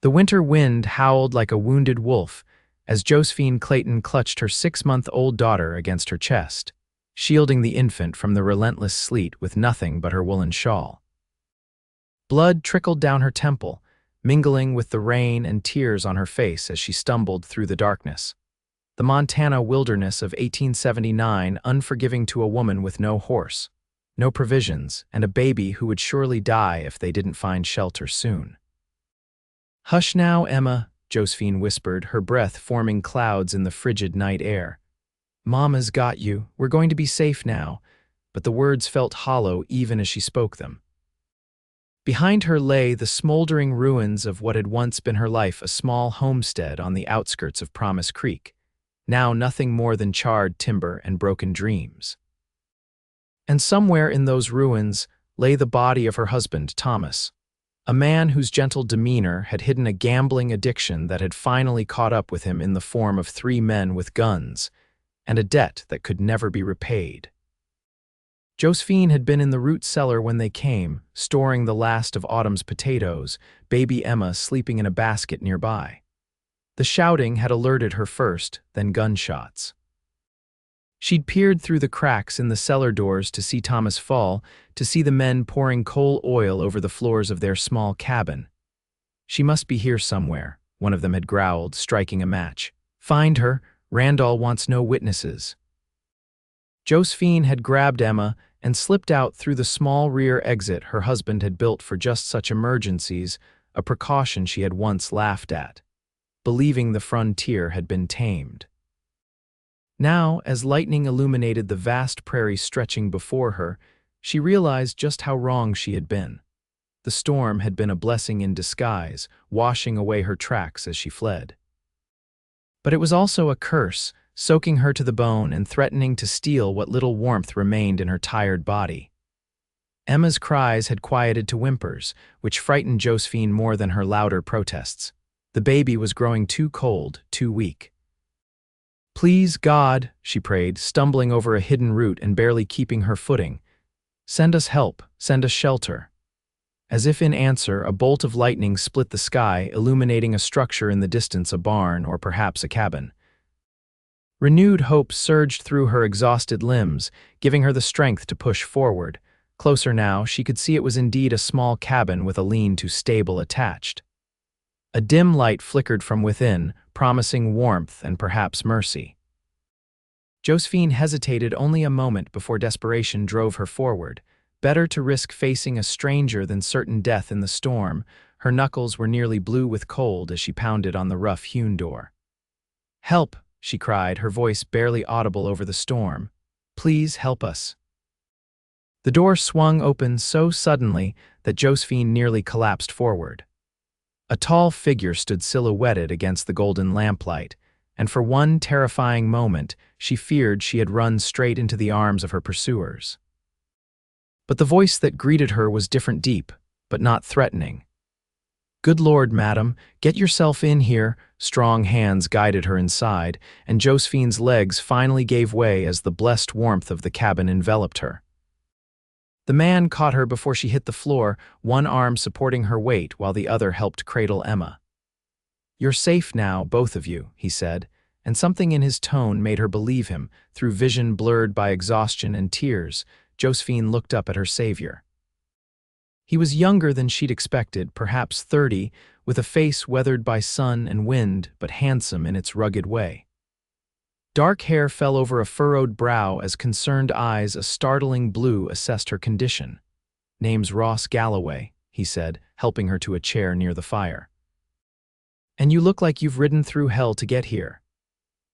The winter wind howled like a wounded wolf as Josephine Clayton clutched her 6-month-old daughter against her chest, shielding the infant from the relentless sleet with nothing but her woolen shawl. Blood trickled down her temple, mingling with the rain and tears on her face as she stumbled through the darkness. The Montana wilderness of 1879, unforgiving to a woman with no horse, no provisions, and a baby who would surely die if they didn't find shelter soon. "Hush now, Emma," Josephine whispered, her breath forming clouds in the frigid night air. "Mama's got you. We're going to be safe now." But the words felt hollow even as she spoke them. Behind her lay the smoldering ruins of what had once been her life, a small homestead on the outskirts of Promise Creek, now nothing more than charred timber and broken dreams. And somewhere in those ruins lay the body of her husband, Thomas, a man whose gentle demeanor had hidden a gambling addiction that had finally caught up with him in the form of 3 men with guns, and a debt that could never be repaid. Josephine had been in the root cellar when they came, storing the last of autumn's potatoes, baby Emma sleeping in a basket nearby. The shouting had alerted her first, then gunshots. She'd peered through the cracks in the cellar doors to see Thomas fall, to see the men pouring coal oil over the floors of their small cabin. "She must be here somewhere," one of them had growled, striking a match. "Find her. Randall wants no witnesses." Josephine had grabbed Emma and slipped out through the small rear exit her husband had built for just such emergencies, a precaution she had once laughed at, believing the frontier had been tamed. Now, as lightning illuminated the vast prairie stretching before her, she realized just how wrong she had been. The storm had been a blessing in disguise, washing away her tracks as she fled. But it was also a curse, soaking her to the bone and threatening to steal what little warmth remained in her tired body. Emma's cries had quieted to whimpers, which frightened Josephine more than her louder protests. The baby was growing too cold, too weak. "Please, God," she prayed, stumbling over a hidden root and barely keeping her footing. "Send us help, send us shelter." As if in answer, a bolt of lightning split the sky, illuminating a structure in the distance, a barn or perhaps a cabin. Renewed hope surged through her exhausted limbs, giving her the strength to push forward. Closer now, she could see it was indeed a small cabin with a lean-to stable attached. A dim light flickered from within, promising warmth and perhaps mercy. Josephine hesitated only a moment before desperation drove her forward. Better to risk facing a stranger than certain death in the storm. Her knuckles were nearly blue with cold as she pounded on the rough-hewn door. "Help!" she cried, her voice barely audible over the storm. "Please help us." The door swung open so suddenly that Josephine nearly collapsed forward. A tall figure stood silhouetted against the golden lamplight, and for one terrifying moment she feared she had run straight into the arms of her pursuers. But the voice that greeted her was different, deep, but not threatening. "Good Lord, madam, get yourself in here." Strong hands guided her inside, and Josephine's legs finally gave way as the blessed warmth of the cabin enveloped her. The man caught her before she hit the floor, one arm supporting her weight while the other helped cradle Emma. "You're safe now, both of you," he said, and something in his tone made her believe him. Through vision blurred by exhaustion and tears, Josephine looked up at her savior. He was younger than she'd expected, perhaps 30, with a face weathered by sun and wind, but handsome in its rugged way. Dark hair fell over a furrowed brow as concerned eyes, a startling blue, assessed her condition. "Name's Ross Galloway," he said, helping her to a chair near the fire. "And you look like you've ridden through hell to get here."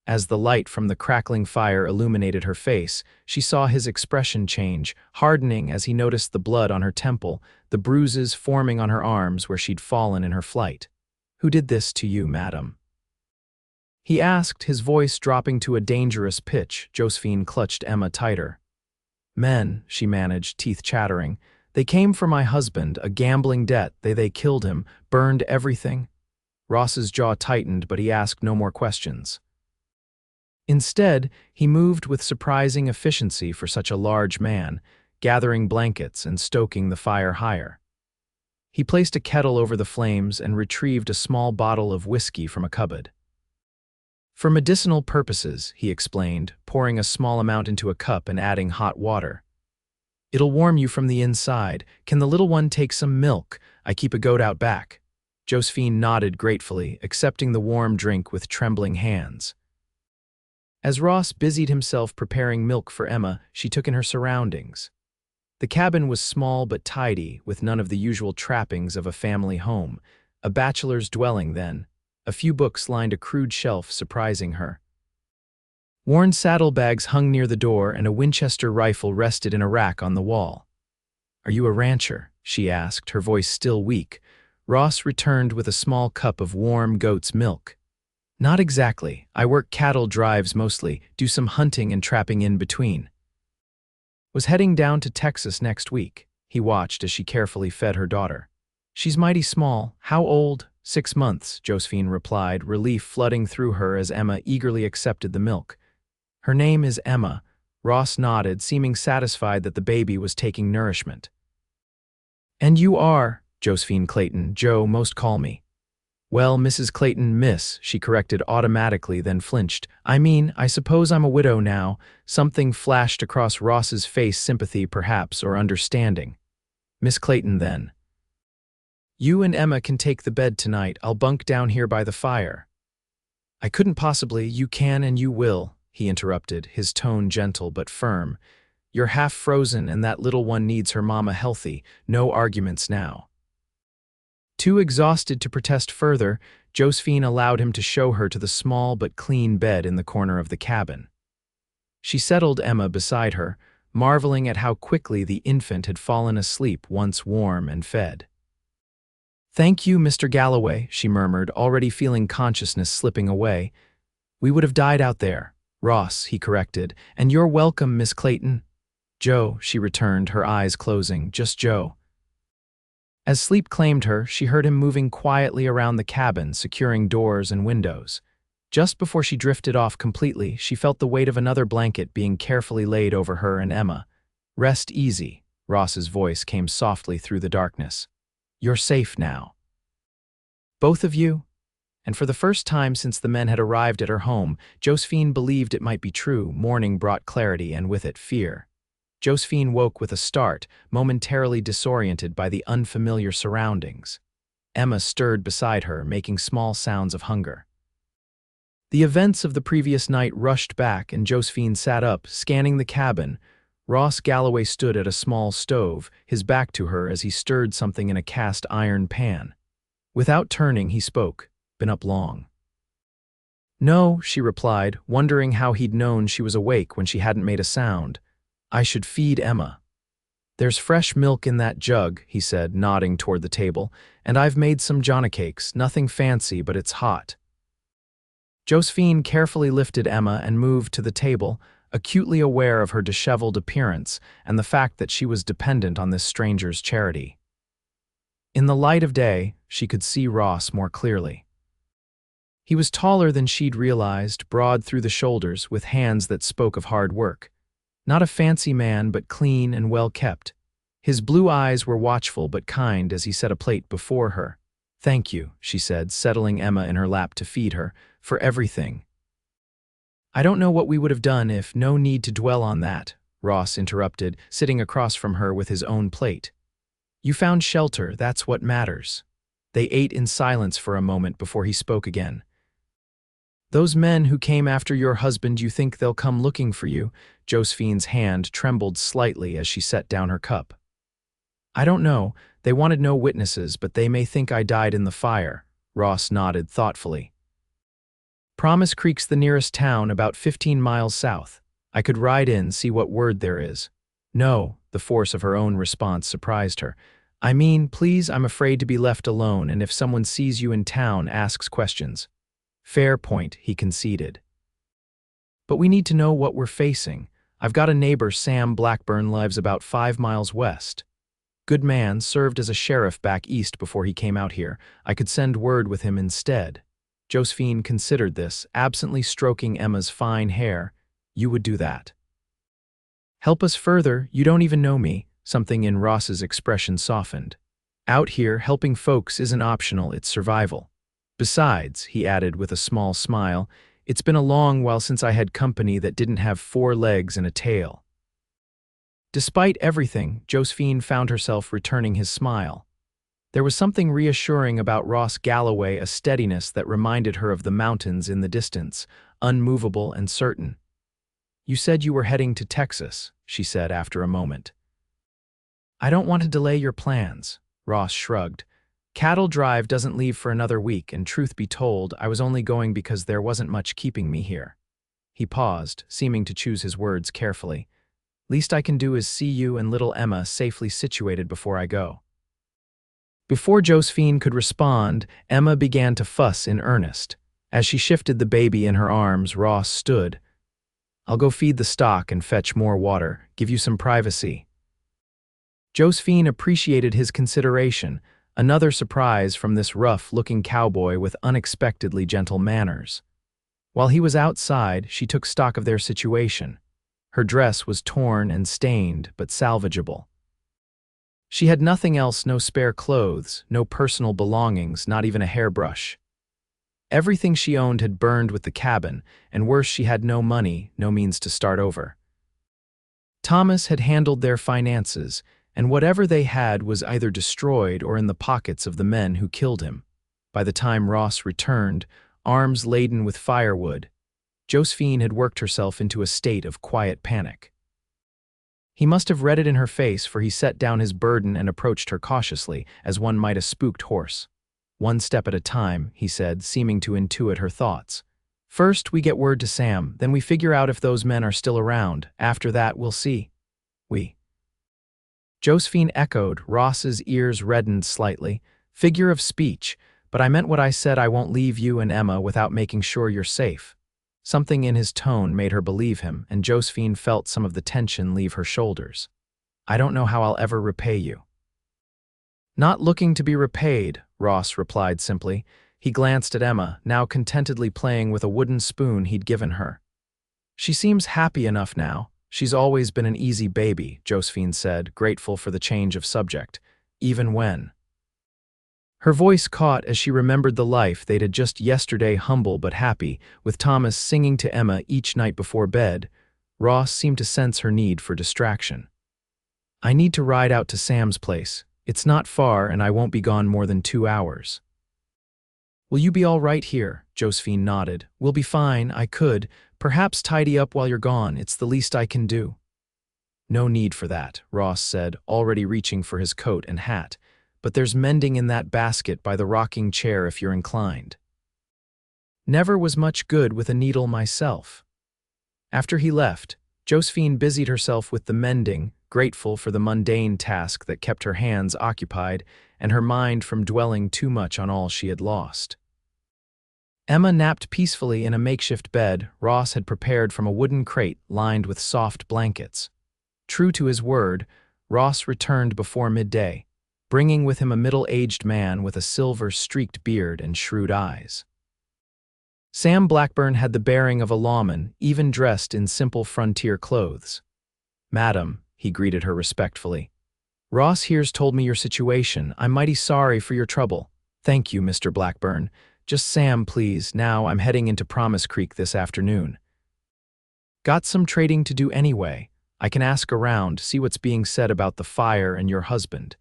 As the light from the crackling fire illuminated her face, she saw his expression change, hardening as he noticed the blood on her temple, the bruises forming on her arms where she'd fallen in her flight. "Who did this to you, madam?" he asked, his voice dropping to a dangerous pitch. Josephine clutched Emma tighter. "Men," she managed, teeth chattering. "They came for my husband, a gambling debt. They killed him, burned everything." Ross's jaw tightened, but he asked no more questions. Instead, he moved with surprising efficiency for such a large man, gathering blankets and stoking the fire higher. He placed a kettle over the flames and retrieved a small bottle of whiskey from a cupboard. For medicinal purposes, he explained, pouring a small amount into a cup and adding hot water. It'll warm you from the inside. Can the little one take some milk? I keep a goat out back. Josephine nodded gratefully, accepting the warm drink with trembling hands. As Ross busied himself preparing milk for Emma, she took in her surroundings. The cabin was small but tidy, with none of the usual trappings of a family home. A bachelor's dwelling, then. A few books lined a crude shelf, surprising her. Worn saddlebags hung near the door, and a Winchester rifle rested in a rack on the wall. "Are you a rancher?" she asked, her voice still weak. Ross returned with a small cup of warm goat's milk. "Not exactly. I work cattle drives mostly, do some hunting and trapping in between." Was heading down to Texas next week. He watched as she carefully fed her daughter. "She's mighty small. How old?" 6 months, Josephine replied, relief flooding through her as Emma eagerly accepted the milk. "Her name is Emma." Ross nodded, seeming satisfied that the baby was taking nourishment. "And you are?" "Josephine Clayton. Joe, most call me." "Well, Mrs. Clayton, miss," she corrected automatically, then flinched. I suppose I'm a widow now." Something flashed across Ross's face, sympathy perhaps, or understanding. "Miss Clayton, then. You and Emma can take the bed tonight. I'll bunk down here by the fire." "I couldn't possibly. You can and you will," he interrupted, his tone gentle but firm. "You're half frozen and that little one needs her mama healthy. No arguments now." Too exhausted to protest further, Josephine allowed him to show her to the small but clean bed in the corner of the cabin. She settled Emma beside her, marveling at how quickly the infant had fallen asleep once warm and fed. "Thank you, Mr. Galloway," she murmured, already feeling consciousness slipping away. "We would have died out there." "Ross," he corrected. "And you're welcome, Miss Clayton." "Joe," she returned, her eyes closing. "Just Joe." As sleep claimed her, she heard him moving quietly around the cabin, securing doors and windows. Just before she drifted off completely, she felt the weight of another blanket being carefully laid over her and Emma. "Rest easy," Ross's voice came softly through the darkness. "You're safe now." "Both of you?" And for the first time since the men had arrived at her home, Josephine believed it might be true. Morning brought clarity and with it fear. Josephine woke with a start, momentarily disoriented by the unfamiliar surroundings. Emma stirred beside her, making small sounds of hunger. The events of the previous night rushed back, and Josephine sat up, scanning the cabin. Ross Galloway stood at a small stove, his back to her as he stirred something in a cast iron pan. Without turning, he spoke. "Been up long?" "No," she replied, wondering how he'd known she was awake when she hadn't made a sound. "I should feed Emma." "There's fresh milk in that jug," he said, nodding toward the table, "and I've made some Johnny cakes, nothing fancy, but it's hot." Josephine carefully lifted Emma and moved to the table, acutely aware of her disheveled appearance and the fact that she was dependent on this stranger's charity. In the light of day, she could see Ross more clearly. He was taller than she'd realized, broad through the shoulders, with hands that spoke of hard work. Not a fancy man, but clean and well-kept. His blue eyes were watchful but kind as he set a plate before her. "Thank you," she said, settling Emma in her lap to feed her, "for everything." "I don't know what we would have done if—" "No need to dwell on that," Ross interrupted, sitting across from her with his own plate. "You found shelter, that's what matters." They ate in silence for a moment before he spoke again. "Those men who came after your husband, you think they'll come looking for you?" Josephine's hand trembled slightly as she set down her cup. "I don't know. They wanted no witnesses, but they may think I died in the fire." Ross nodded thoughtfully. "Promise Creek's the nearest town, about 15 miles south. I could ride in, see what word there is." "No," the force of her own response surprised her. Please, I'm afraid to be left alone, and if someone sees you in town, asks questions." "Fair point," he conceded. "But we need to know what we're facing. I've got a neighbor, Sam Blackburn, lives about 5 miles west. Good man, served as a sheriff back east before he came out here. I could send word with him instead." Josephine considered this, absently stroking Emma's fine hair. "You would do that?" "Help us further, you don't even know me." Something in Ross's expression softened. Out here, helping folks isn't optional, it's survival. Besides, he added with a small smile, it's been a long while since I had company that didn't have 4 legs and a tail. Despite everything, Josephine found herself returning his smile. There was something reassuring about Ross Galloway, a steadiness that reminded her of the mountains in the distance, unmovable and certain. You said you were heading to Texas, she said after a moment. I don't want to delay your plans, Ross shrugged. Cattle Drive doesn't leave for another week, and truth be told, I was only going because there wasn't much keeping me here. He paused, seeming to choose his words carefully. Least I can do is see you and little Emma safely situated before I go. Before Josephine could respond, Emma began to fuss in earnest. As she shifted the baby in her arms, Ross stood. I'll go feed the stock and fetch more water, give you some privacy. Josephine appreciated his consideration, another surprise from this rough-looking cowboy with unexpectedly gentle manners. While he was outside, she took stock of their situation. Her dress was torn and stained, but salvageable. She had nothing else, no spare clothes, no personal belongings, not even a hairbrush. Everything she owned had burned with the cabin, and worse, she had no money, no means to start over. Thomas had handled their finances, and whatever they had was either destroyed or in the pockets of the men who killed him. By the time Ross returned, arms laden with firewood, Josephine had worked herself into a state of quiet panic. He must have read it in her face, for he set down his burden and approached her cautiously, as one might a spooked horse. One step at a time, he said, seeming to intuit her thoughts. First, we get word to Sam, then we figure out if those men are still around. After that, we'll see. We. Josephine echoed, Ross's ears reddened slightly. Figure of speech, but I meant what I said. I won't leave you and Emma without making sure you're safe. Something in his tone made her believe him, and Josephine felt some of the tension leave her shoulders. I don't know how I'll ever repay you. Not looking to be repaid, Ross replied simply. He glanced at Emma, now contentedly playing with a wooden spoon he'd given her. She seems happy enough now. She's always been an easy baby, Josephine said, grateful for the change of subject, even when. Her voice caught as she remembered the life they'd had just yesterday, humble but happy, with Thomas singing to Emma each night before bed. Ross seemed to sense her need for distraction. I need to ride out to Sam's place. It's not far, and I won't be gone more than 2 hours. Will you be all right here? Josephine nodded. We'll be fine. I could, perhaps tidy up while you're gone. It's the least I can do. No need for that, Ross said, already reaching for his coat and hat. But there's mending in that basket by the rocking chair if you're inclined. Never was much good with a needle myself. After he left, Josephine busied herself with the mending, grateful for the mundane task that kept her hands occupied and her mind from dwelling too much on all she had lost. Emma napped peacefully in a makeshift bed Ross had prepared from a wooden crate lined with soft blankets. True to his word, Ross returned before midday, bringing with him a middle-aged man with a silver-streaked beard and shrewd eyes. Sam Blackburn had the bearing of a lawman, even dressed in simple frontier clothes. Madam, he greeted her respectfully. Ross here's told me your situation. I'm mighty sorry for your trouble. Thank you, Mr. Blackburn. Just Sam, please. Now I'm heading into Promise Creek this afternoon. Got some trading to do anyway. I can ask around, see what's being said about the fire and your husband.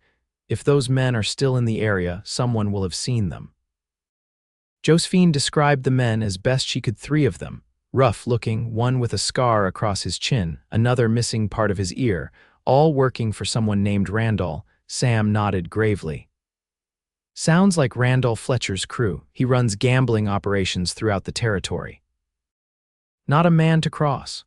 If those men are still in the area, someone will have seen them. Josephine described the men as best she could. 3 of them, rough-looking, one with a scar across his chin, another missing part of his ear, all working for someone named Randall. Sam nodded gravely. Sounds like Randall Fletcher's crew. He runs gambling operations throughout the territory. Not a man to cross.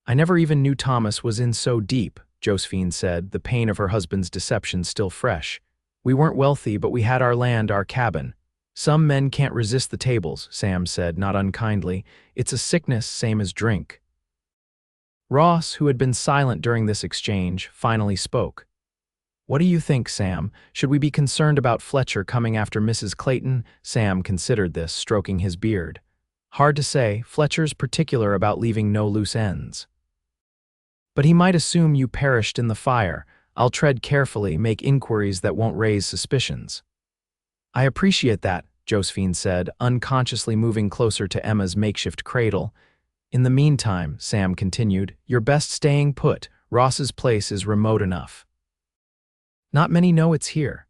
I never even knew Thomas was in so deep, Josephine said, the pain of her husband's deception still fresh. We weren't wealthy, but we had our land, our cabin. Some men can't resist the tables, Sam said, not unkindly. It's a sickness, same as drink. Ross, who had been silent during this exchange, finally spoke. What do you think, Sam? Should we be concerned about Fletcher coming after Mrs. Clayton? Sam considered this, stroking his beard. Hard to say. Fletcher's particular about leaving no loose ends. But he might assume you perished in the fire. I'll tread carefully, make inquiries that won't raise suspicions." "I appreciate that," Josephine said, unconsciously moving closer to Emma's makeshift cradle. "In the meantime," Sam continued, "you're best staying put. Ross's place is remote enough. Not many know it's here."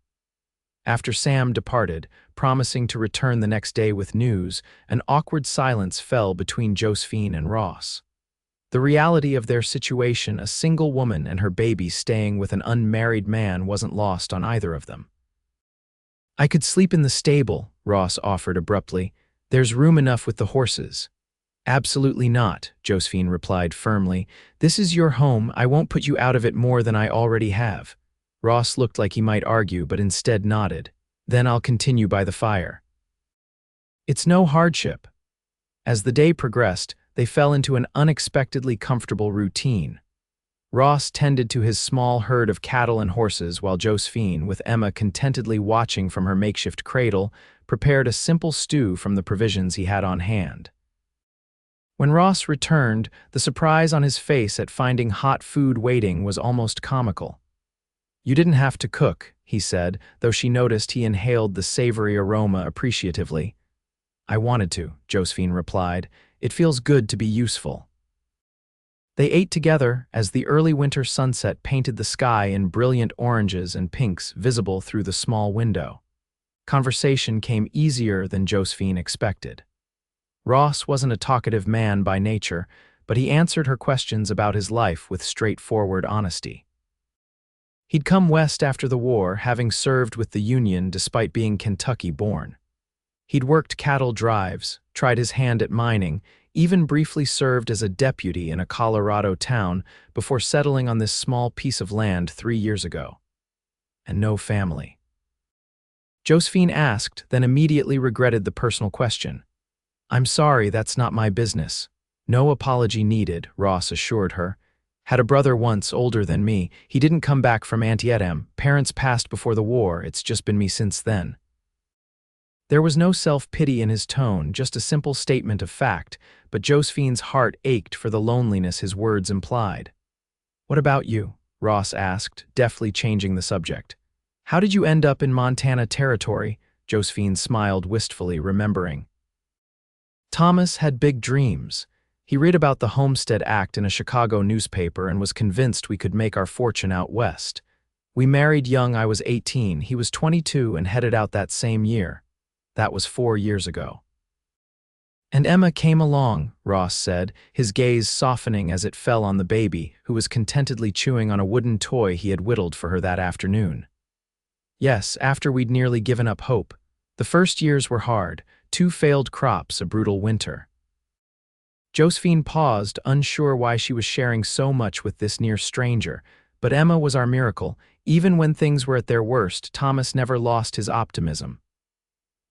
After Sam departed, promising to return the next day with news, an awkward silence fell between Josephine and Ross. The reality of their situation, a single woman and her baby staying with an unmarried man, wasn't lost on either of them. "I could sleep in the stable," Ross offered abruptly. "There's room enough with the horses." "Absolutely not," Josephine replied firmly. "This is your home. I won't put you out of it more than I already have." Ross looked like he might argue, but instead nodded. "Then I'll continue by the fire." "It's no hardship." As the day progressed, they fell into an unexpectedly comfortable routine. Ross tended to his small herd of cattle and horses while Josephine, with Emma contentedly watching from her makeshift cradle, prepared a simple stew from the provisions he had on hand. When Ross returned, the surprise on his face at finding hot food waiting was almost comical. "You didn't have to cook," he said, though she noticed he inhaled the savory aroma appreciatively. "I wanted to," Josephine replied. "It feels good to be useful." They ate together as the early winter sunset painted the sky in brilliant oranges and pinks visible through the small window. Conversation came easier than Josephine expected. Ross wasn't a talkative man by nature, but he answered her questions about his life with straightforward honesty. He'd come west after the war, having served with the Union despite being Kentucky-born. He'd worked cattle drives, tried his hand at mining, even briefly served as a deputy in a Colorado town before settling on this small piece of land 3 years ago. And no family. Josephine asked, then immediately regretted the personal question. "I'm sorry, that's not my business." "No apology needed," Ross assured her. "Had a brother once, older than me. He didn't come back from Antietam. Parents passed before the war. It's just been me since then." There was no self-pity in his tone, just a simple statement of fact, but Josephine's heart ached for the loneliness his words implied. "What about you?" Ross asked, deftly changing the subject. "How did you end up in Montana Territory?" Josephine smiled wistfully, remembering. Thomas had big dreams. He read about the Homestead Act in a Chicago newspaper and was convinced we could make our fortune out west. We married young. I was 18, he was 22, and headed out that same year. That was 4 years ago. "And Emma came along," Ross said, his gaze softening as it fell on the baby, who was contentedly chewing on a wooden toy he had whittled for her that afternoon. "Yes, after we'd nearly given up hope. The first years were hard, 2 failed crops, a brutal winter." Josephine paused, unsure why she was sharing so much with this near stranger, but Emma was our miracle. Even when things were at their worst, Thomas never lost his optimism.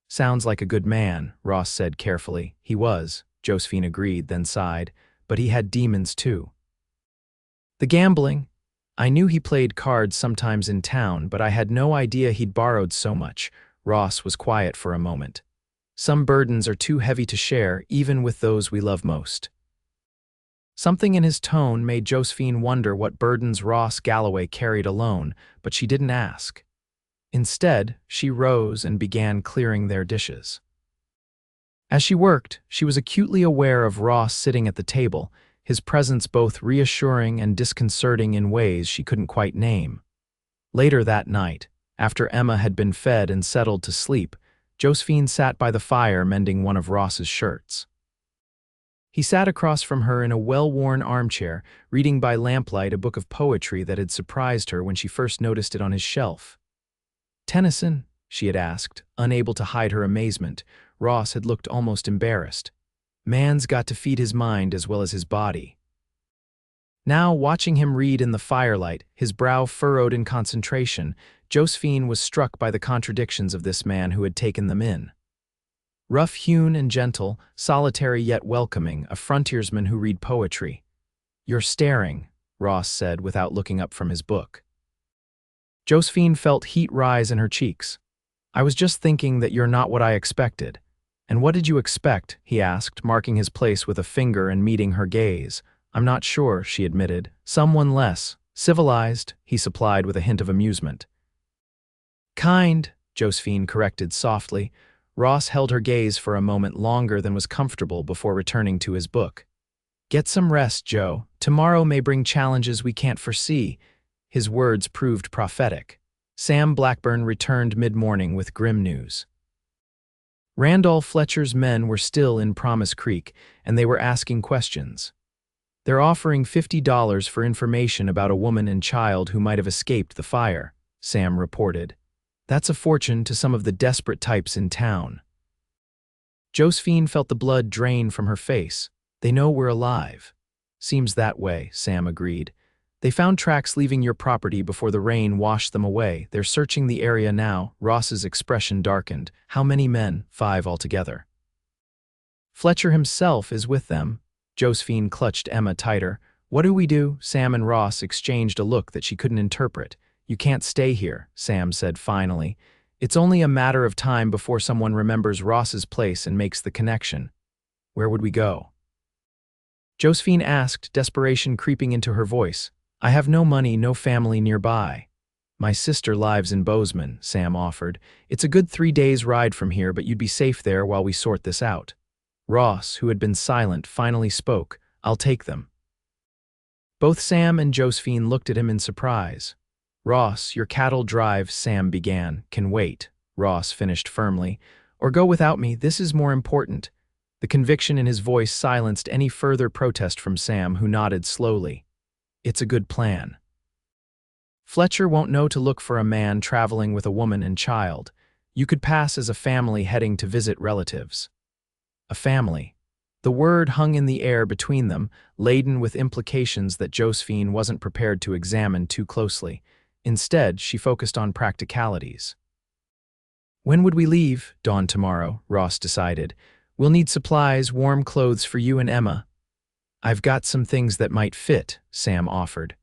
"Sounds like a good man," Ross said carefully. "He was," Josephine agreed, then sighed, "but he had demons too." "The gambling. I knew he played cards sometimes in town, but I had no idea he'd borrowed so much." Ross was quiet for a moment. "Some burdens are too heavy to share, even with those we love most." Something in his tone made Josephine wonder what burdens Ross Galloway carried alone, but she didn't ask. Instead, she rose and began clearing their dishes. As she worked, she was acutely aware of Ross sitting at the table, his presence both reassuring and disconcerting in ways she couldn't quite name. Later that night, after Emma had been fed and settled to sleep, Josephine sat by the fire mending one of Ross's shirts. He sat across from her in a well-worn armchair, reading by lamplight a book of poetry that had surprised her when she first noticed it on his shelf. "Tennyson?" she had asked, unable to hide her amazement. Ross had looked almost embarrassed. "Man's got to feed his mind as well as his body." Now, watching him read in the firelight, his brow furrowed in concentration, Josephine was struck by the contradictions of this man who had taken them in. Rough-hewn and gentle, solitary yet welcoming, a frontiersman who read poetry. "You're staring," Ross said without looking up from his book. Josephine felt heat rise in her cheeks. "I was just thinking that you're not what I expected." "And what did you expect?" he asked, marking his place with a finger and meeting her gaze. "I'm not sure," she admitted. "Someone less." Civilized, he supplied with a hint of amusement. Kind, Josephine corrected softly. Ross held her gaze for a moment longer than was comfortable before returning to his book. Get some rest, Joe. Tomorrow may bring challenges we can't foresee. His words proved prophetic. Sam Blackburn returned mid-morning with grim news. Randolph Fletcher's men were still in Promise Creek, and they were asking questions. They're offering $50 for information about a woman and child who might have escaped the fire, Sam reported. That's a fortune to some of the desperate types in town. Josephine felt the blood drain from her face. They know we're alive. Seems that way, Sam agreed. They found tracks leaving your property before the rain washed them away. They're searching the area now. Ross's expression darkened. How many men? 5 altogether. Fletcher himself is with them. Josephine clutched Emma tighter. What do we do? Sam and Ross exchanged a look that she couldn't interpret. You can't stay here, Sam said finally. It's only a matter of time before someone remembers Ross's place and makes the connection. Where would we go? Josephine asked, desperation creeping into her voice. I have no money, no family nearby. My sister lives in Bozeman, Sam offered. It's a good 3 days' ride from here, but you'd be safe there while we sort this out. Ross, who had been silent, finally spoke. I'll take them. Both Sam and Josephine looked at him in surprise. Ross, your cattle drive, Sam began. Can wait, Ross finished firmly. Or go without me, this is more important. The conviction in his voice silenced any further protest from Sam, who nodded slowly. It's a good plan. Fletcher won't know to look for a man traveling with a woman and child. You could pass as a family heading to visit relatives. A family. The word hung in the air between them, laden with implications that Josephine wasn't prepared to examine too closely. Instead, she focused on practicalities. When would we leave? Dawn tomorrow, Ross decided. We'll need supplies, warm clothes for you and Emma. I've got some things that might fit, Sam offered.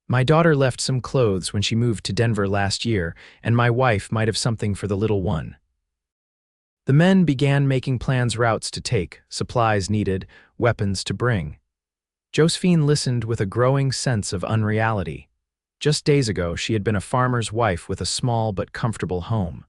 My daughter left some clothes when she moved to Denver last year, and my wife might have something for the little one. The men began making plans, routes to take, supplies needed, weapons to bring. Josephine listened with a growing sense of unreality. Just days ago, she had been a farmer's wife with a small but comfortable home.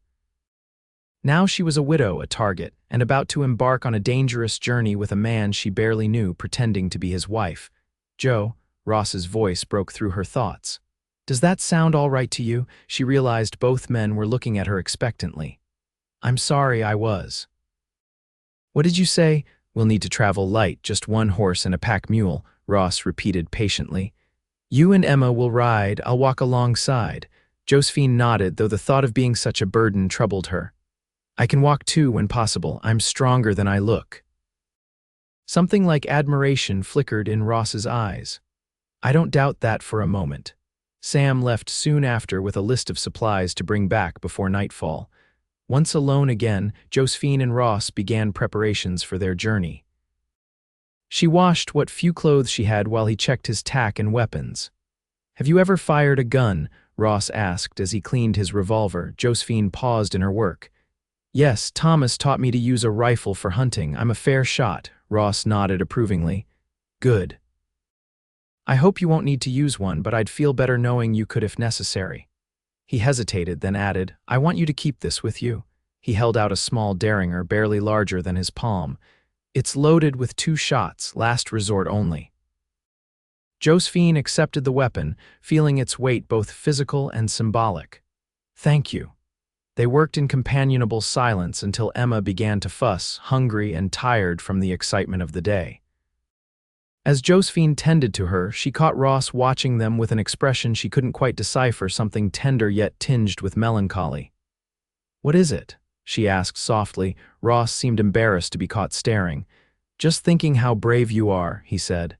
Now she was a widow, a target, and about to embark on a dangerous journey with a man she barely knew, pretending to be his wife. Joe, Ross's voice broke through her thoughts. Does that sound all right to you? She realized both men were looking at her expectantly. I'm sorry, I was. What did you say? We'll need to travel light, just 1 horse and a pack mule, Ross repeated patiently. You and Emma will ride, I'll walk alongside. Josephine nodded, though the thought of being such a burden troubled her. I can walk too when possible. I'm stronger than I look. Something like admiration flickered in Ross's eyes. I don't doubt that for a moment. Sam left soon after with a list of supplies to bring back before nightfall. Once alone again, Josephine and Ross began preparations for their journey. She washed what few clothes she had while he checked his tack and weapons. Have you ever fired a gun? Ross asked as he cleaned his revolver. Josephine paused in her work. Yes, Thomas taught me to use a rifle for hunting. I'm a fair shot, Ross nodded approvingly. Good. I hope you won't need to use one, but I'd feel better knowing you could if necessary. He hesitated, then added, I want you to keep this with you. He held out a small derringer, barely larger than his palm. It's loaded with 2 shots, last resort only. Josephine accepted the weapon, feeling its weight both physical and symbolic. Thank you. They worked in companionable silence until Emma began to fuss, hungry and tired from the excitement of the day. As Josephine tended to her, she caught Ross watching them with an expression she couldn't quite decipher, something tender yet tinged with melancholy. What is it? She asked softly. Ross seemed embarrassed to be caught staring. Just thinking how brave you are, he said.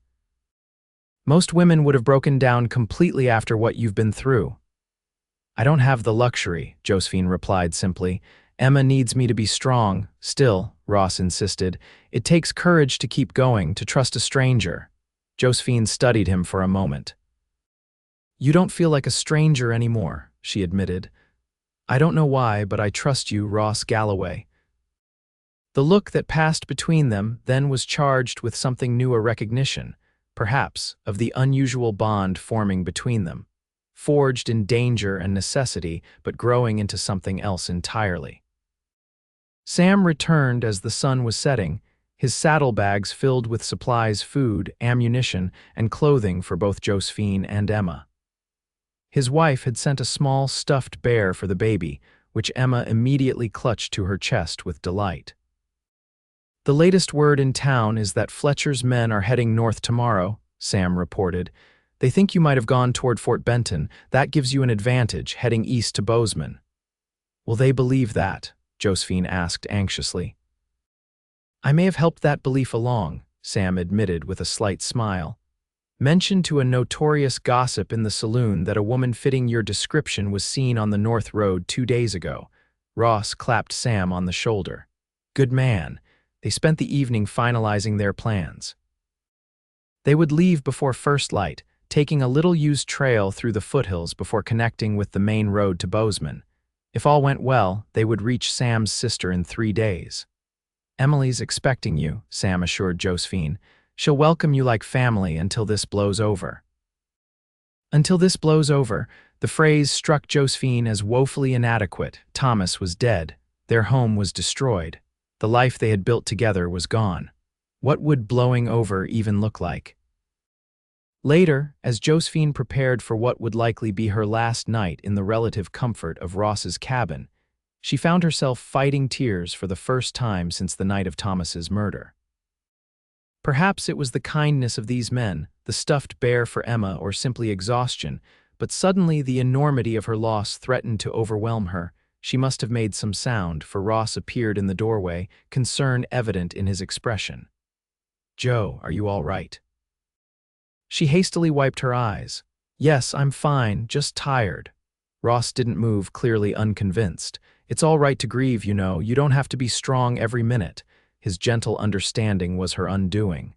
Most women would have broken down completely after what you've been through. I don't have the luxury, Josephine replied simply. Emma needs me to be strong. Still, Ross insisted, it takes courage to keep going, to trust a stranger. Josephine studied him for a moment. You don't feel like a stranger anymore, she admitted. I don't know why, but I trust you, Ross Galloway. The look that passed between them then was charged with something new, a recognition. perhaps, of the unusual bond forming between them, forged in danger and necessity, but growing into something else entirely. Sam returned as the sun was setting, his saddlebags filled with supplies, food, ammunition, and clothing for both Josephine and Emma. His wife had sent a small stuffed bear for the baby, which Emma immediately clutched to her chest with delight. "The latest word in town is that Fletcher's men are heading north tomorrow," Sam reported. "They think you might have gone toward Fort Benton. That gives you an advantage, heading east to Bozeman." "Will they believe that?" Josephine asked anxiously. "I may have helped that belief along," Sam admitted with a slight smile. "Mentioned to a notorious gossip in the saloon that a woman fitting your description was seen on the North Road 2 days ago." Ross clapped Sam on the shoulder. "Good man." They spent the evening finalizing their plans. They would leave before first light, taking a little-used trail through the foothills before connecting with the main road to Bozeman. If all went well, they would reach Sam's sister in 3 days. "Emily's expecting you," Sam assured Josephine. "She'll welcome you like family until this blows over." Until this blows over, the phrase struck Josephine as woefully inadequate. Thomas was dead. Their home was destroyed. The life they had built together was gone. What would blowing over even look like? Later, as Josephine prepared for what would likely be her last night in the relative comfort of Ross's cabin, she found herself fighting tears for the first time since the night of Thomas's murder. Perhaps it was the kindness of these men, the stuffed bear for Emma, or simply exhaustion, but suddenly the enormity of her loss threatened to overwhelm her. She must have made some sound, for Ross appeared in the doorway, concern evident in his expression. "Joe, are you all right?" She hastily wiped her eyes. "Yes, I'm fine, just tired." Ross didn't move, clearly unconvinced. "It's all right to grieve, you know. You don't have to be strong every minute." His gentle understanding was her undoing.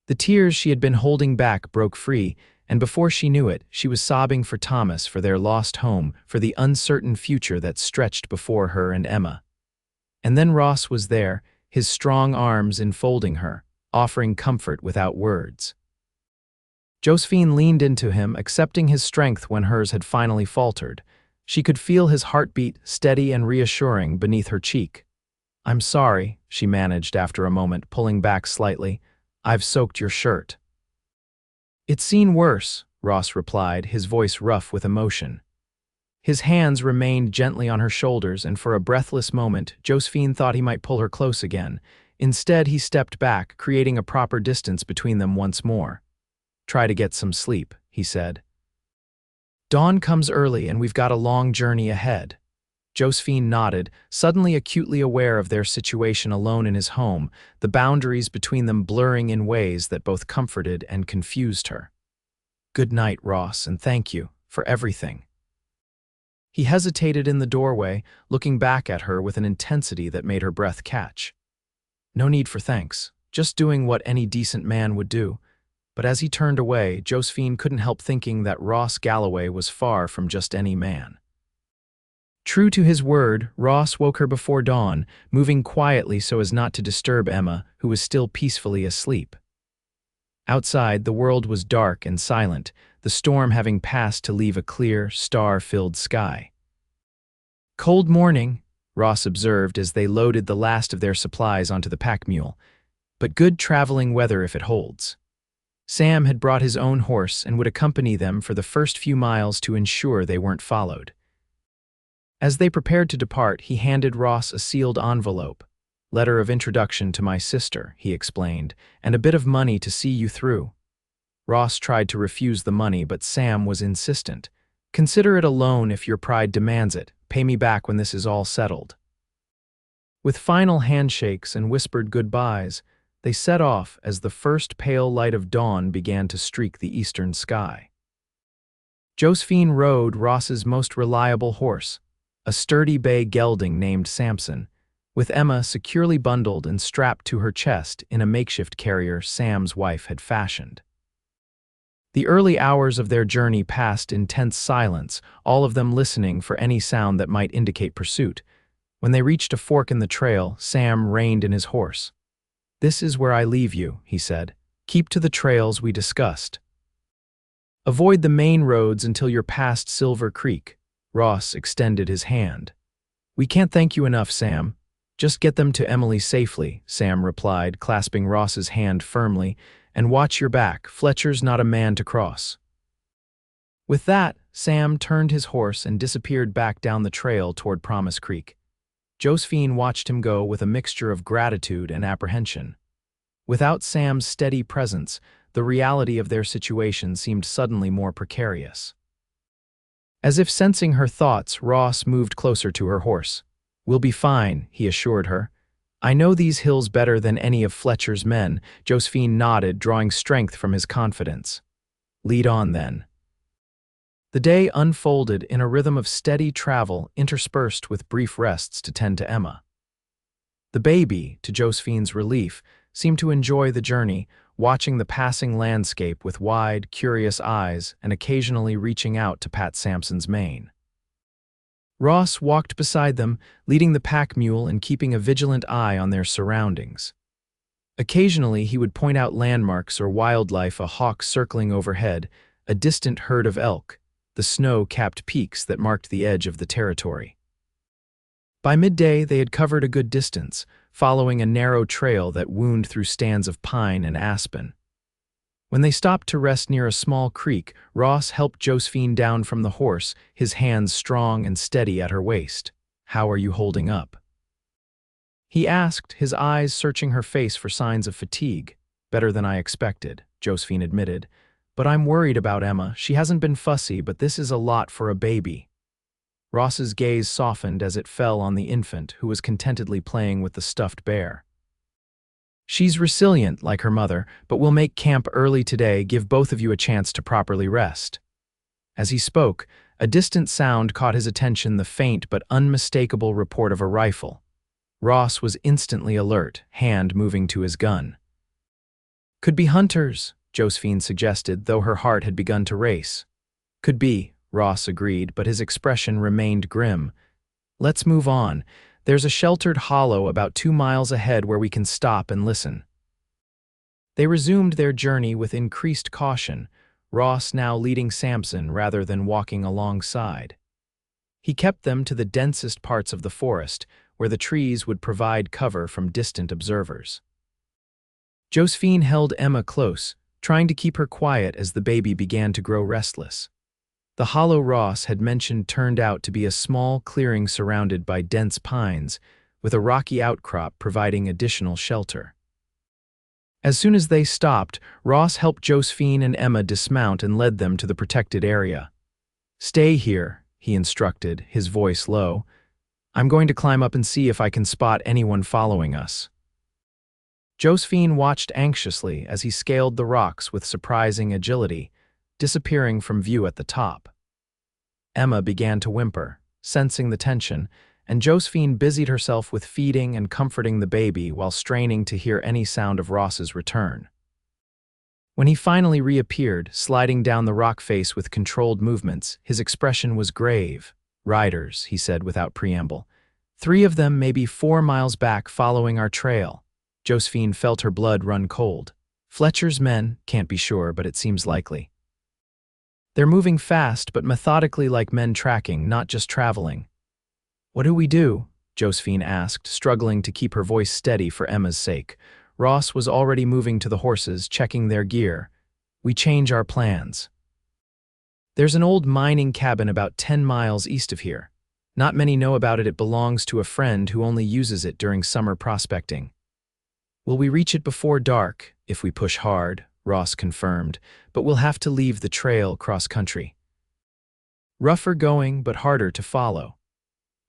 The tears she had been holding back broke free, and before she knew it, she was sobbing for Thomas, for their lost home, for the uncertain future that stretched before her and Emma. And then Ross was there, his strong arms enfolding her, offering comfort without words. Josephine leaned into him, accepting his strength when hers had finally faltered. She could feel his heartbeat, steady and reassuring, beneath her cheek. "I'm sorry," she managed after a moment, pulling back slightly. "I've soaked your shirt." "It's seen worse," Ross replied, his voice rough with emotion. His hands remained gently on her shoulders, and for a breathless moment, Josephine thought he might pull her close again. Instead, he stepped back, creating a proper distance between them once more. "Try to get some sleep," he said. "Dawn comes early, and we've got a long journey ahead." Josephine nodded, suddenly acutely aware of their situation alone in his home, the boundaries between them blurring in ways that both comforted and confused her. "Good night, Ross, and thank you for everything." He hesitated in the doorway, looking back at her with an intensity that made her breath catch. "No need for thanks, just doing what any decent man would do." But as he turned away, Josephine couldn't help thinking that Ross Galloway was far from just any man. True to his word, Ross woke her before dawn, moving quietly so as not to disturb Emma, who was still peacefully asleep. Outside, the world was dark and silent, the storm having passed to leave a clear, star-filled sky. "Cold morning," Ross observed as they loaded the last of their supplies onto the pack mule, "but good traveling weather if it holds." Sam had brought his own horse and would accompany them for the first few miles to ensure they weren't followed. As they prepared to depart, he handed Ross a sealed envelope. "Letter of introduction to my sister," he explained, "and a bit of money to see you through." Ross tried to refuse the money, but Sam was insistent. "Consider it a loan if your pride demands it. Pay me back when this is all settled." With final handshakes and whispered goodbyes, they set off as the first pale light of dawn began to streak the eastern sky. Josephine rode Ross's most reliable horse, a sturdy bay gelding named Samson, with Emma securely bundled and strapped to her chest in a makeshift carrier Sam's wife had fashioned. The early hours of their journey passed in tense silence, all of them listening for any sound that might indicate pursuit. When they reached a fork in the trail, Sam reined in his horse. "This is where I leave you," he said. Keep to the trails we discussed. Avoid the main roads until you're past Silver Creek. Ross extended his hand. We can't thank you enough, Sam. Just get them to Emily safely, Sam replied, clasping Ross's hand firmly. And watch your back. Fletcher's not a man to cross. With that, Sam turned his horse and disappeared back down the trail toward Promise Creek. Josephine watched him go with a mixture of gratitude and apprehension. Without Sam's steady presence, the reality of their situation seemed suddenly more precarious. As if sensing her thoughts, Ross moved closer to her horse. We'll be fine, he assured her. I know these hills better than any of Fletcher's men. Josephine nodded, drawing strength from his confidence. Lead on, then. The day unfolded in a rhythm of steady travel interspersed with brief rests to tend to Emma. The baby, to Josephine's relief, seemed to enjoy the journey, watching the passing landscape with wide, curious eyes and occasionally reaching out to pat Samson's mane. Ross walked beside them, leading the pack mule and keeping a vigilant eye on their surroundings. Occasionally, he would point out landmarks or wildlife, a hawk circling overhead, a distant herd of elk, the snow-capped peaks that marked the edge of the territory. By midday, they had covered a good distance, following a narrow trail that wound through stands of pine and aspen. When they stopped to rest near a small creek, Ross helped Josephine down from the horse, his hands strong and steady at her waist. How are you holding up? He asked, his eyes searching her face for signs of fatigue. Better than I expected, Josephine admitted. But I'm worried about Emma. She hasn't been fussy, but this is a lot for a baby. Ross's gaze softened as it fell on the infant, who was contentedly playing with the stuffed bear. She's resilient, like her mother, but we'll make camp early today, give both of you a chance to properly rest. As he spoke, a distant sound caught his attention, the faint but unmistakable report of a rifle. Ross was instantly alert, hand moving to his gun. Could be hunters, Josephine suggested, though her heart had begun to race. Could be, Ross agreed, but his expression remained grim. Let's move on. There's a sheltered hollow about 2 miles ahead where we can stop and listen. They resumed their journey with increased caution, Ross now leading Samson rather than walking alongside. He kept them to the densest parts of the forest, where the trees would provide cover from distant observers. Josephine held Emma close, trying to keep her quiet as the baby began to grow restless. The hollow Ross had mentioned turned out to be a small clearing surrounded by dense pines, with a rocky outcrop providing additional shelter. As soon as they stopped, Ross helped Josephine and Emma dismount and led them to the protected area. Stay here, he instructed, his voice low. I'm going to climb up and see if I can spot anyone following us. Josephine watched anxiously as he scaled the rocks with surprising agility, disappearing from view at the top. Emma began to whimper, sensing the tension, and Josephine busied herself with feeding and comforting the baby while straining to hear any sound of Ross's return. When he finally reappeared, sliding down the rock face with controlled movements, his expression was grave. Riders, he said without preamble. 3 of them may be 4 miles back following our trail. Josephine felt her blood run cold. Fletcher's men, can't be sure, but it seems likely. They're moving fast, but methodically like men tracking, not just traveling. What do we do? Josephine asked, struggling to keep her voice steady for Emma's sake. Ross was already moving to the horses, checking their gear. We change our plans. There's an old mining cabin about 10 miles east of here. Not many know about it. It belongs to a friend who only uses it during summer prospecting. Will we reach it before dark, if we push hard? Ross confirmed, but we'll have to leave the trail cross-country. Rougher going, but harder to follow.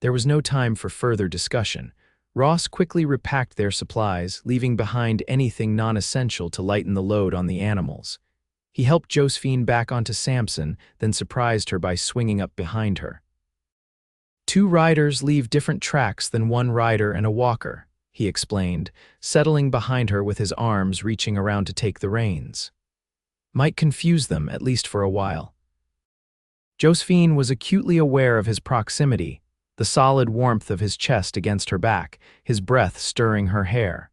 There was no time for further discussion. Ross quickly repacked their supplies, leaving behind anything non-essential to lighten the load on the animals. He helped Josephine back onto Samson, then surprised her by swinging up behind her. 2 riders leave different tracks than 1 rider and a walker, he explained, settling behind her with his arms reaching around to take the reins. Might confuse them, at least for a while. Josephine was acutely aware of his proximity, the solid warmth of his chest against her back, his breath stirring her hair.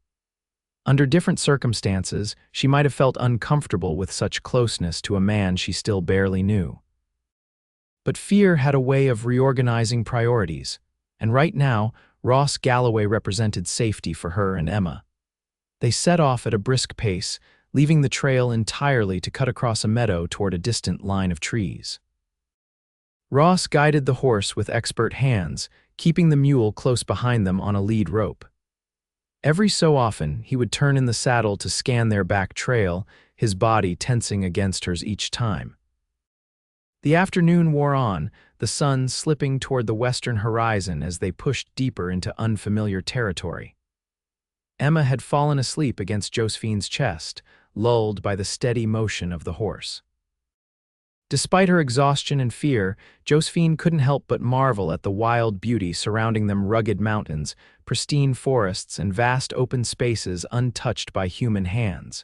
Under different circumstances, she might have felt uncomfortable with such closeness to a man she still barely knew. But fear had a way of reorganizing priorities, and right now, Ross Galloway represented safety for her and Emma. They set off at a brisk pace, leaving the trail entirely to cut across a meadow toward a distant line of trees. Ross guided the horse with expert hands, keeping the mule close behind them on a lead rope. Every so often, he would turn in the saddle to scan their back trail, his body tensing against hers each time. The afternoon wore on, the sun slipping toward the western horizon as they pushed deeper into unfamiliar territory. Emma had fallen asleep against Josephine's chest, lulled by the steady motion of the horse. Despite her exhaustion and fear, Josephine couldn't help but marvel at the wild beauty surrounding them: rugged mountains, pristine forests, and vast open spaces untouched by human hands.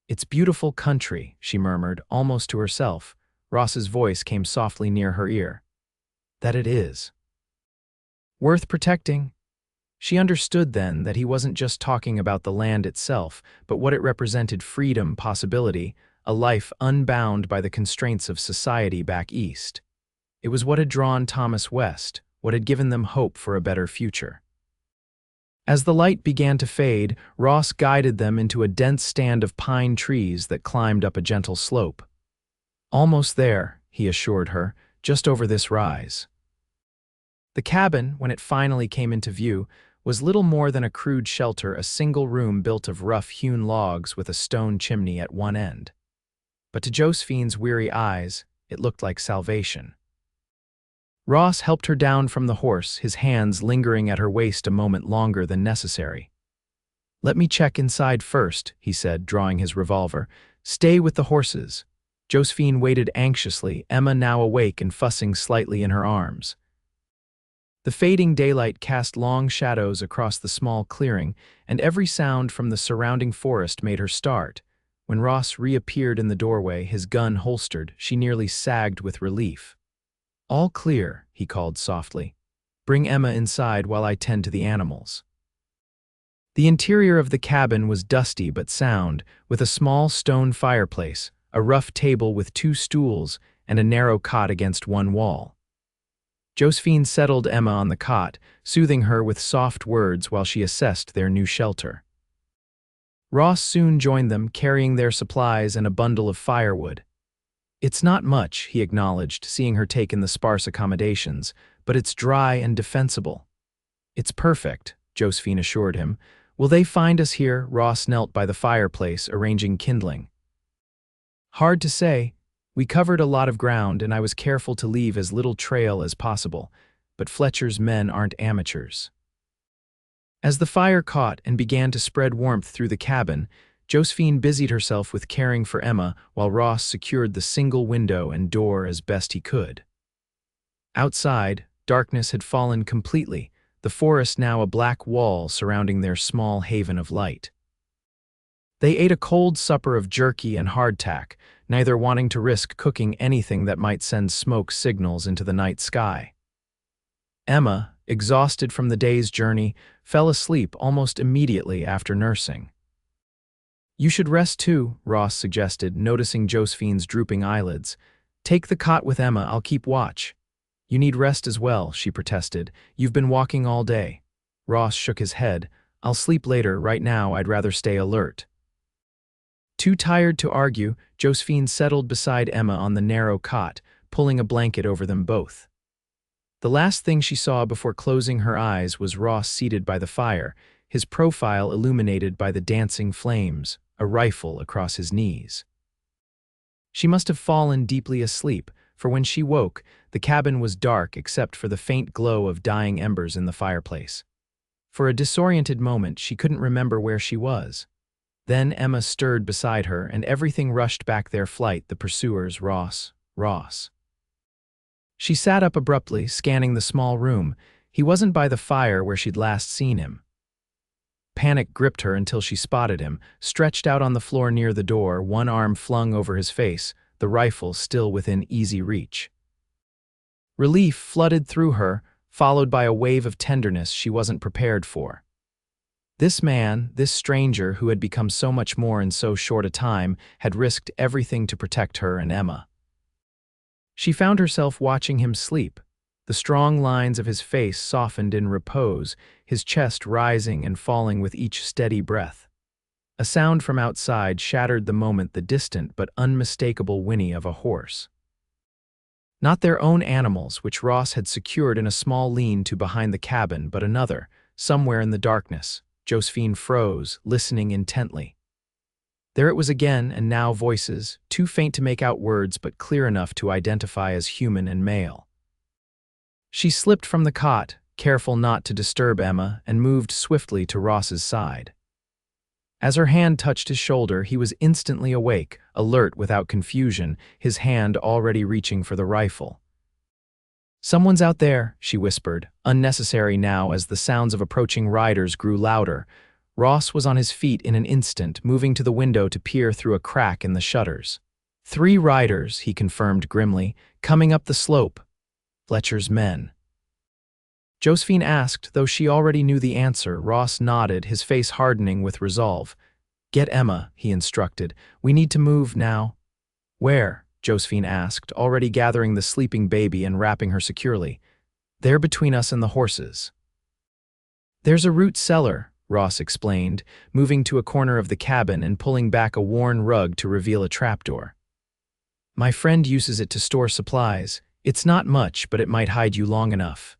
"It's beautiful country," she murmured, almost to herself. Ross's voice came softly near her ear. "That it is. Worth protecting?" She understood then that he wasn't just talking about the land itself, but what it represented: freedom, possibility, a life unbound by the constraints of society back east. It was what had drawn Thomas west, what had given them hope for a better future. As the light began to fade, Ross guided them into a dense stand of pine trees that climbed up a gentle slope. "Almost there," he assured her, "just over this rise." The cabin, when it finally came into view, was little more than a crude shelter, a single room built of rough-hewn logs with a stone chimney at one end. But to Josephine's weary eyes, it looked like salvation. Ross helped her down from the horse, his hands lingering at her waist a moment longer than necessary. "Let me check inside first," he said, drawing his revolver. "Stay with the horses." Josephine waited anxiously, Emma now awake and fussing slightly in her arms. The fading daylight cast long shadows across the small clearing, and every sound from the surrounding forest made her start. When Ross reappeared in the doorway, his gun holstered, she nearly sagged with relief. "All clear," he called softly. "Bring Emma inside while I tend to the animals." The interior of the cabin was dusty but sound, with a small stone fireplace, a rough table with 2 stools, and a narrow cot against one wall. Josephine settled Emma on the cot, soothing her with soft words while she assessed their new shelter. Ross soon joined them, carrying their supplies and a bundle of firewood. "It's not much," he acknowledged, seeing her take in the sparse accommodations, "but it's dry and defensible." "It's perfect," Josephine assured him. "Will they find us here?" Ross knelt by the fireplace, arranging kindling. "Hard to say. We covered a lot of ground, and I was careful to leave as little trail as possible, but Fletcher's men aren't amateurs." As the fire caught and began to spread warmth through the cabin, Josephine busied herself with caring for Emma while Ross secured the single window and door as best he could. Outside, darkness had fallen completely, the forest now a black wall surrounding their small haven of light. They ate a cold supper of jerky and hardtack, neither wanting to risk cooking anything that might send smoke signals into the night sky. Emma, exhausted from the day's journey, fell asleep almost immediately after nursing. "You should rest too," Ross suggested, noticing Josephine's drooping eyelids. "Take the cot with Emma, I'll keep watch." "You need rest as well," she protested. "You've been walking all day." Ross shook his head. "I'll sleep later, right now I'd rather stay alert." Too tired to argue, Josephine settled beside Emma on the narrow cot, pulling a blanket over them both. The last thing she saw before closing her eyes was Ross seated by the fire, his profile illuminated by the dancing flames, a rifle across his knees. She must have fallen deeply asleep, for when she woke, the cabin was dark except for the faint glow of dying embers in the fireplace. For a disoriented moment, she couldn't remember where she was. Then Emma stirred beside her, and everything rushed back their flight, the pursuers: Ross. She sat up abruptly, scanning the small room. He wasn't by the fire where she'd last seen him. Panic gripped her until she spotted him, stretched out on the floor near the door, one arm flung over his face, the rifle still within easy reach. Relief flooded through her, followed by a wave of tenderness she wasn't prepared for. This man, this stranger who had become so much more in so short a time, had risked everything to protect her and Emma. She found herself watching him sleep, the strong lines of his face softened in repose, his chest rising and falling with each steady breath. A sound from outside shattered the moment, the distant but unmistakable whinny of a horse. Not their own animals, which Ross had secured in a small lean-to behind the cabin, but another, somewhere in the darkness. Josephine froze, listening intently. There it was again, and now voices, too faint to make out words but clear enough to identify as human and male. She slipped from the cot, careful not to disturb Emma, and moved swiftly to Ross's side. As her hand touched his shoulder, he was instantly awake, alert without confusion, his hand already reaching for the rifle. "Someone's out there," she whispered, unnecessary now as the sounds of approaching riders grew louder. Ross was on his feet in an instant, moving to the window to peer through a crack in the shutters. "3 riders," he confirmed grimly, "coming up the slope. Fletcher's men." Josephine asked, though she already knew the answer. Ross nodded, his face hardening with resolve. "Get Emma," he instructed. "We need to move now." "Where?" Josephine asked, already gathering the sleeping baby and wrapping her securely. "They're between us and the horses." "There's a root cellar," Ross explained, moving to a corner of the cabin and pulling back a worn rug to reveal a trapdoor. "My friend uses it to store supplies. It's not much, but it might hide you long enough."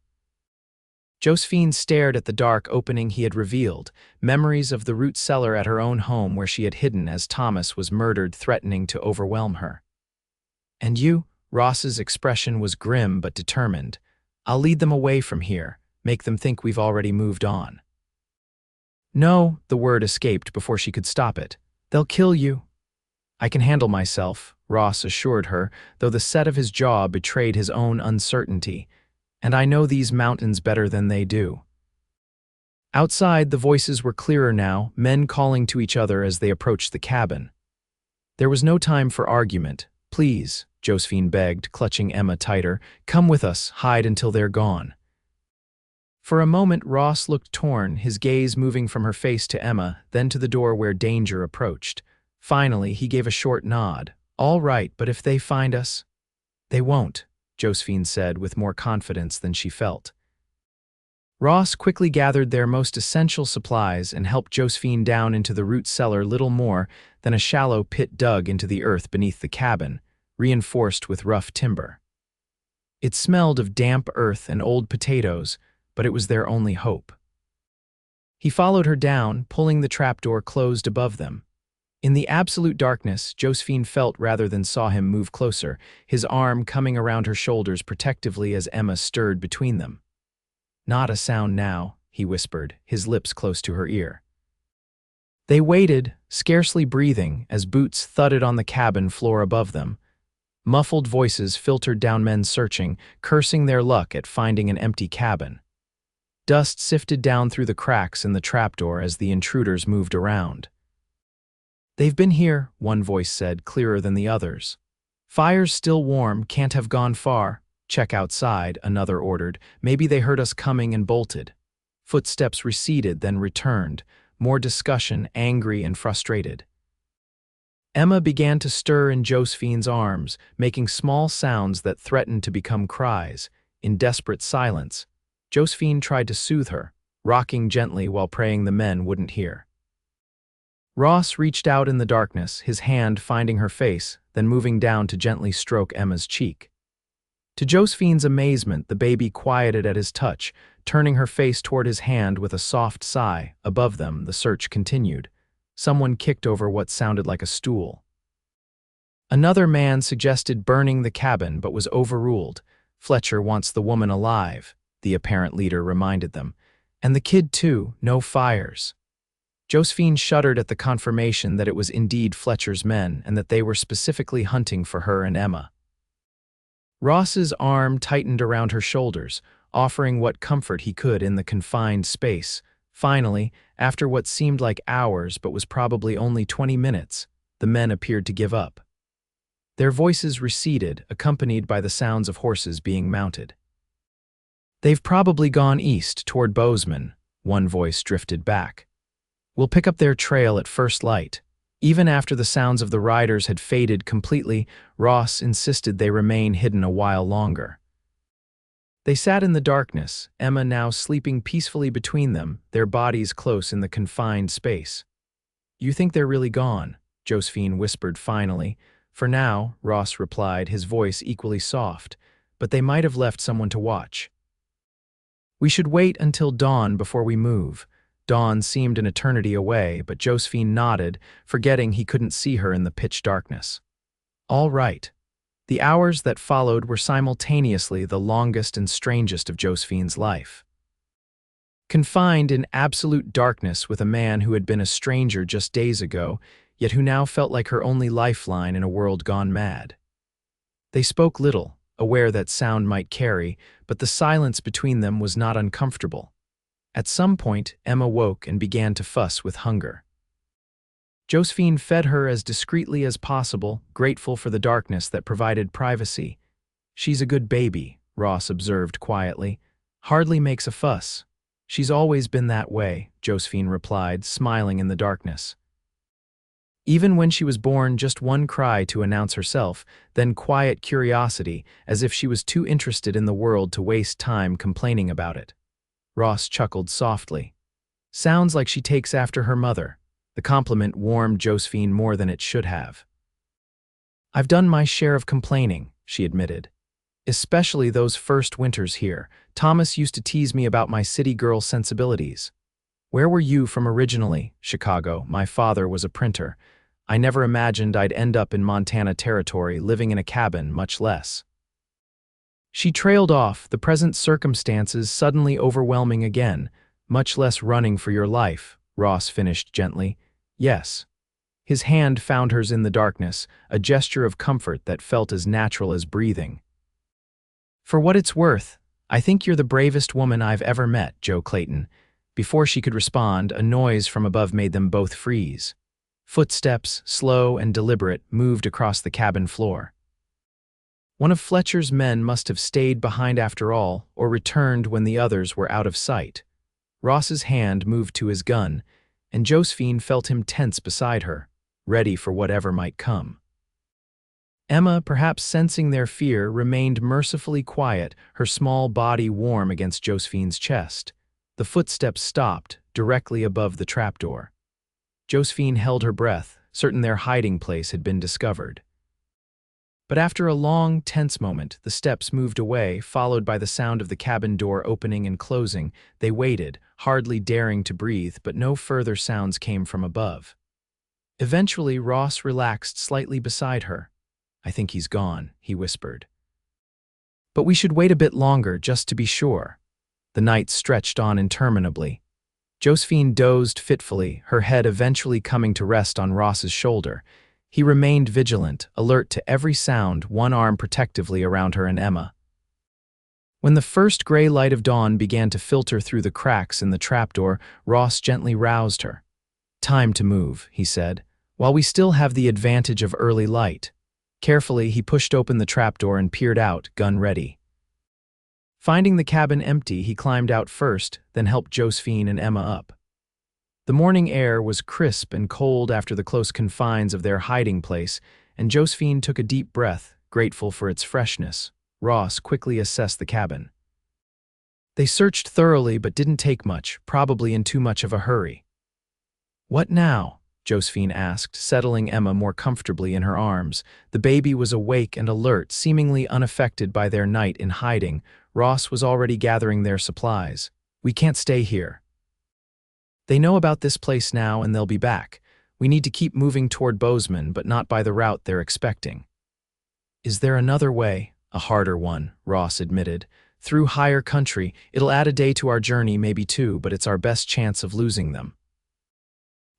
Josephine stared at the dark opening he had revealed, memories of the root cellar at her own home where she had hidden as Thomas was murdered, threatening to overwhelm her. "And you?" Ross's expression was grim but determined. "I'll lead them away from here, make them think we've already moved on." "No," the word escaped before she could stop it. "They'll kill you." "I can handle myself," Ross assured her, though the set of his jaw betrayed his own uncertainty. "And I know these mountains better than they do." Outside, the voices were clearer now, men calling to each other as they approached the cabin. There was no time for argument. "Please," Josephine begged, clutching Emma tighter, "come with us, hide until they're gone." For a moment, Ross looked torn, his gaze moving from her face to Emma, then to the door where danger approached. Finally, he gave a short nod. "All right, but if they find us?" "They won't," Josephine said with more confidence than she felt. Ross quickly gathered their most essential supplies and helped Josephine down into the root cellar, little more than a shallow pit dug into the earth beneath the cabin, reinforced with rough timber. It smelled of damp earth and old potatoes, but it was their only hope. He followed her down, pulling the trapdoor closed above them. In the absolute darkness, Josephine felt rather than saw him move closer, his arm coming around her shoulders protectively as Emma stirred between them. "Not a sound now," he whispered, his lips close to her ear. They waited, scarcely breathing, as boots thudded on the cabin floor above them. Muffled voices filtered down, men searching, cursing their luck at finding an empty cabin. Dust sifted down through the cracks in the trapdoor as the intruders moved around. "They've been here," one voice said, clearer than the others. "Fire's still warm, can't have gone far." "Check outside," another ordered. "Maybe they heard us coming and bolted." Footsteps receded, then returned. More discussion, angry and frustrated. Emma began to stir in Josephine's arms, making small sounds that threatened to become cries. In desperate silence, Josephine tried to soothe her, rocking gently while praying the men wouldn't hear. Ross reached out in the darkness, his hand finding her face, then moving down to gently stroke Emma's cheek. To Josephine's amazement, the baby quieted at his touch, turning her face toward his hand with a soft sigh. Above them, the search continued. Someone kicked over what sounded like a stool. Another man suggested burning the cabin but was overruled. "Fletcher wants the woman alive," the apparent leader reminded them. "And the kid too, no fires." Josephine shuddered at the confirmation that it was indeed Fletcher's men and that they were specifically hunting for her and Emma. Ross's arm tightened around her shoulders, offering what comfort he could in the confined space. Finally, after what seemed like hours but was probably only 20 minutes, the men appeared to give up. Their voices receded, accompanied by the sounds of horses being mounted. "They've probably gone east toward Bozeman," one voice drifted back. We'll pick up their trail at first light." Even after the sounds of the riders had faded completely, Ross insisted they remain hidden a while longer. They sat in the darkness, Emma now sleeping peacefully between them, their bodies close in the confined space. "You think they're really gone?" Josephine whispered finally. "For now," Ross replied, his voice equally soft, "but they might have left someone to watch." "We should wait until dawn before we move." Dawn seemed an eternity away, but Josephine nodded, forgetting he couldn't see her in the pitch darkness. "All right." The hours that followed were simultaneously the longest and strangest of Josephine's life. Confined in absolute darkness with a man who had been a stranger just days ago, yet who now felt like her only lifeline in a world gone mad. They spoke little, aware that sound might carry, but the silence between them was not uncomfortable. At some point, Emma woke and began to fuss with hunger. Josephine fed her as discreetly as possible, grateful for the darkness that provided privacy. "She's a good baby," Ross observed quietly. "Hardly makes a fuss." "She's always been that way," Josephine replied, smiling in the darkness. Even when she was born, just one cry to announce herself, then quiet curiosity, as if she was too interested in the world to waste time complaining about it. Ross chuckled softly. "Sounds like she takes after her mother." The compliment warmed Josephine more than it should have. "I've done my share of complaining," she admitted. "Especially those first winters here. Thomas used to tease me about my city girl sensibilities." "Where were you from originally?" "Chicago. My father was a printer. I never imagined I'd end up in Montana territory, living in a cabin, much less." She trailed off, the present circumstances suddenly overwhelming again. "Much less running for your life," Ross finished gently. "Yes." His hand found hers in the darkness, a gesture of comfort that felt as natural as breathing. "For what it's worth, I think you're the bravest woman I've ever met, Joe Clayton." Before she could respond, a noise from above made them both freeze. Footsteps, slow and deliberate, moved across the cabin floor. One of Fletcher's men must have stayed behind after all, or returned when the others were out of sight. Ross's hand moved to his gun, and Josephine felt him tense beside her, ready for whatever might come. Emma, perhaps sensing their fear, remained mercifully quiet, her small body warm against Josephine's chest. The footsteps stopped, directly above the trapdoor. Josephine held her breath, certain their hiding place had been discovered. But after a long, tense moment, the steps moved away, followed by the sound of the cabin door opening and closing. They waited, hardly daring to breathe, but no further sounds came from above. Eventually, Ross relaxed slightly beside her. "I think he's gone," he whispered. "But we should wait a bit longer, just to be sure." The night stretched on interminably. Josephine dozed fitfully, her head eventually coming to rest on Ross's shoulder. He remained vigilant, alert to every sound, one arm protectively around her and Emma. When the first gray light of dawn began to filter through the cracks in the trapdoor, Ross gently roused her. "Time to move," he said, "while we still have the advantage of early light." Carefully, he pushed open the trapdoor and peered out, gun ready. Finding the cabin empty, he climbed out first, then helped Josephine and Emma up. The morning air was crisp and cold after the close confines of their hiding place, and Josephine took a deep breath, grateful for its freshness. Ross quickly assessed the cabin. They searched thoroughly but didn't take much, probably in too much of a hurry. "What now?" Josephine asked, settling Emma more comfortably in her arms. The baby was awake and alert, seemingly unaffected by their night in hiding. Ross was already gathering their supplies. "We can't stay here. They know about this place now and they'll be back. We need to keep moving toward Bozeman, but not by the route they're expecting." "Is there another way?" "A harder one," Ross admitted. "Through higher country. It'll add a day to our journey, maybe two, but it's our best chance of losing them."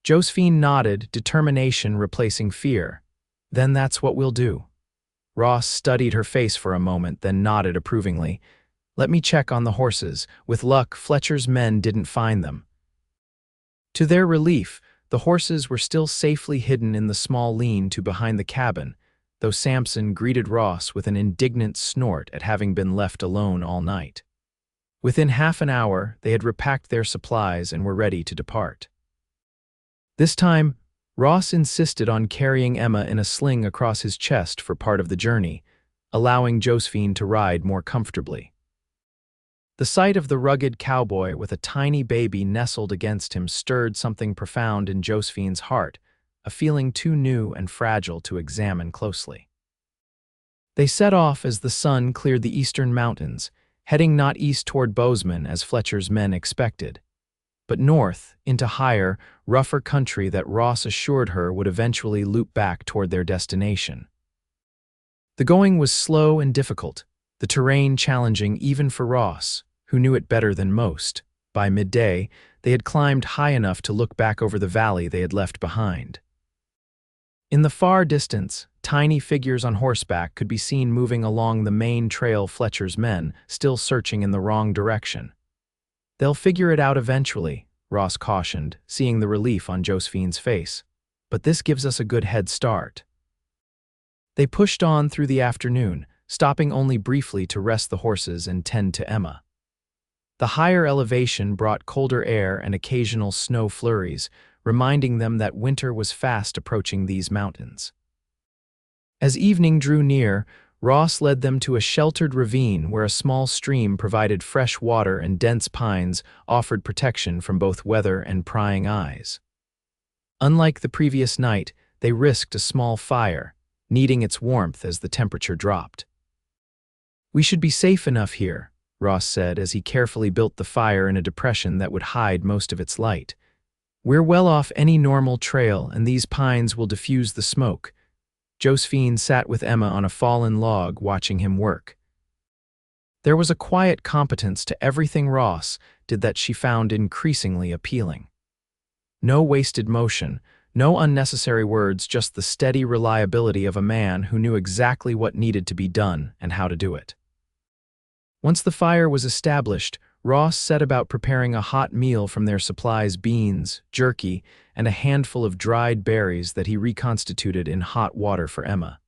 Josephine nodded, determination replacing fear. "Then that's what we'll do." Ross studied her face for a moment, then nodded approvingly. "Let me check on the horses. With luck, Fletcher's men didn't find them." To their relief, the horses were still safely hidden in the small lean-to behind the cabin, though Sampson greeted Ross with an indignant snort at having been left alone all night. Within half an hour, they had repacked their supplies and were ready to depart. This time, Ross insisted on carrying Emma in a sling across his chest for part of the journey, allowing Josephine to ride more comfortably. The sight of the rugged cowboy with a tiny baby nestled against him stirred something profound in Josephine's heart, a feeling too new and fragile to examine closely. They set off as the sun cleared the eastern mountains, heading not east toward Bozeman as Fletcher's men expected, but north into higher, rougher country that Ross assured her would eventually loop back toward their destination. The going was slow and difficult, the terrain challenging even for Ross, who knew it better than most. By midday, they had climbed high enough to look back over the valley they had left behind. In the far distance, tiny figures on horseback could be seen moving along the main trail Fletcher's men, still searching in the wrong direction. "They'll figure it out eventually," Ross cautioned, seeing the relief on Josephine's face. "But this gives us a good head start." They pushed on through the afternoon, stopping only briefly to rest the horses and tend to Emma. The higher elevation brought colder air and occasional snow flurries, reminding them that winter was fast approaching these mountains. As evening drew near, Ross led them to a sheltered ravine where a small stream provided fresh water and dense pines offered protection from both weather and prying eyes. Unlike the previous night, they risked a small fire, needing its warmth as the temperature dropped. "We should be safe enough here," Ross said as he carefully built the fire in a depression that would hide most of its light. "We're well off any normal trail, and these pines will diffuse the smoke." Josephine sat with Emma on a fallen log, watching him work. There was a quiet competence to everything Ross did that she found increasingly appealing. No wasted motion, no unnecessary words, just the steady reliability of a man who knew exactly what needed to be done and how to do it. Once the fire was established, Ross set about preparing a hot meal from their supplies: beans, jerky, and a handful of dried berries that he reconstituted in hot water for Emma.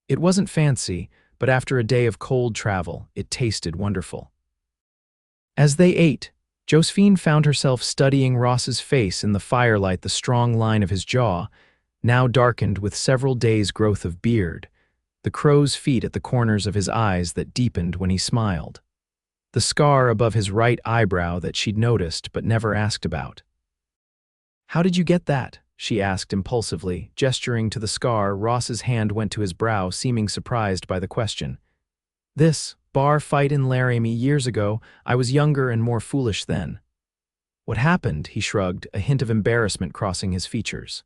It wasn't fancy, but after a day of cold travel, it tasted wonderful. As they ate, Josephine found herself studying Ross's face in the firelight, the strong line of his jaw, now darkened with several days' growth of beard, the crow's feet at the corners of his eyes that deepened when he smiled, the scar above his right eyebrow that she'd noticed but never asked about. "How did you get that?" she asked impulsively, gesturing to the scar. Ross's hand went to his brow, seeming surprised by the question. "This bar fight in Laramie years ago. I was younger and more foolish then." "What happened?" he shrugged, a hint of embarrassment crossing his features.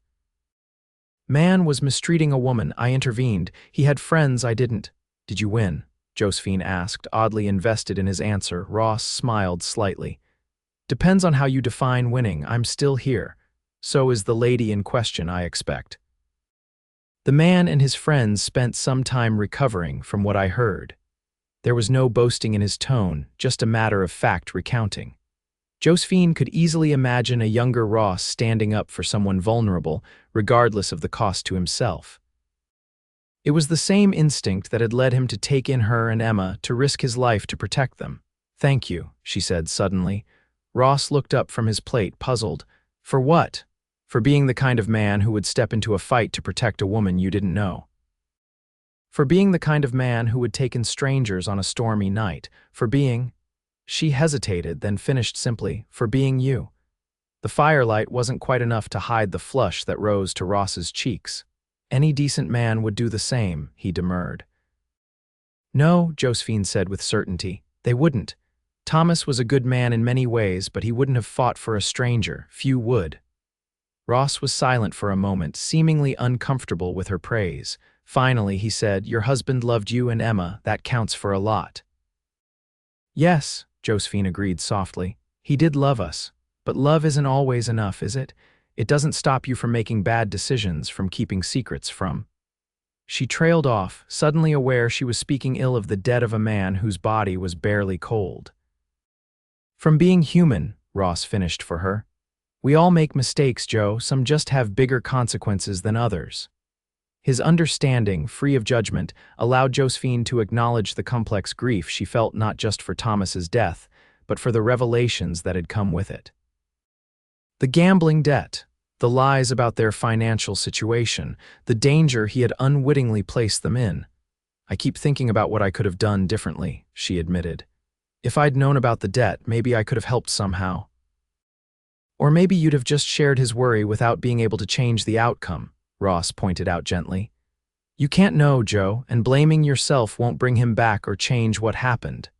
"Man was mistreating a woman. I intervened. He had friends I didn't." "Did you win?" Josephine asked, oddly invested in his answer. Ross smiled slightly. "Depends on how you define winning. I'm still here. So is the lady in question, I expect." "The man and his friends spent some time recovering, from what I heard." There was no boasting in his tone, just a matter-of-fact recounting. Josephine could easily imagine a younger Ross standing up for someone vulnerable, regardless of the cost to himself. It was the same instinct that had led him to take in her and Emma, to risk his life to protect them. "Thank you," she said suddenly. Ross looked up from his plate, puzzled. "For what?" "For being the kind of man who would step into a fight to protect a woman you didn't know. For being the kind of man who would take in strangers on a stormy night. For being—" She hesitated, then finished simply, "For being you." The firelight wasn't quite enough to hide the flush that rose to Ross's cheeks. "Any decent man would do the same," he demurred. "No," Josephine said with certainty, "they wouldn't. Thomas was a good man in many ways, but he wouldn't have fought for a stranger. Few would." Ross was silent for a moment, seemingly uncomfortable with her praise. Finally, he said, "Your husband loved you and Emma. That counts for a lot." "Yes," Josephine agreed softly. "He did love us. But love isn't always enough, is it? It doesn't stop you from making bad decisions, from keeping secrets, from—" She trailed off, suddenly aware she was speaking ill of the dead of a man whose body was barely cold. "From being human," Ross finished for her. "We all make mistakes, Joe. Some just have bigger consequences than others." His understanding, free of judgment, allowed Josephine to acknowledge the complex grief she felt, not just for Thomas's death, but for the revelations that had come with it. The gambling debt. The lies about their financial situation, the danger he had unwittingly placed them in. I keep thinking about what I could have done differently, she admitted. If I'd known about the debt, maybe I could have helped somehow. Or maybe you'd have just shared his worry without being able to change the outcome, Ross pointed out gently. You can't know, Joe, and blaming yourself won't bring him back or change what happened.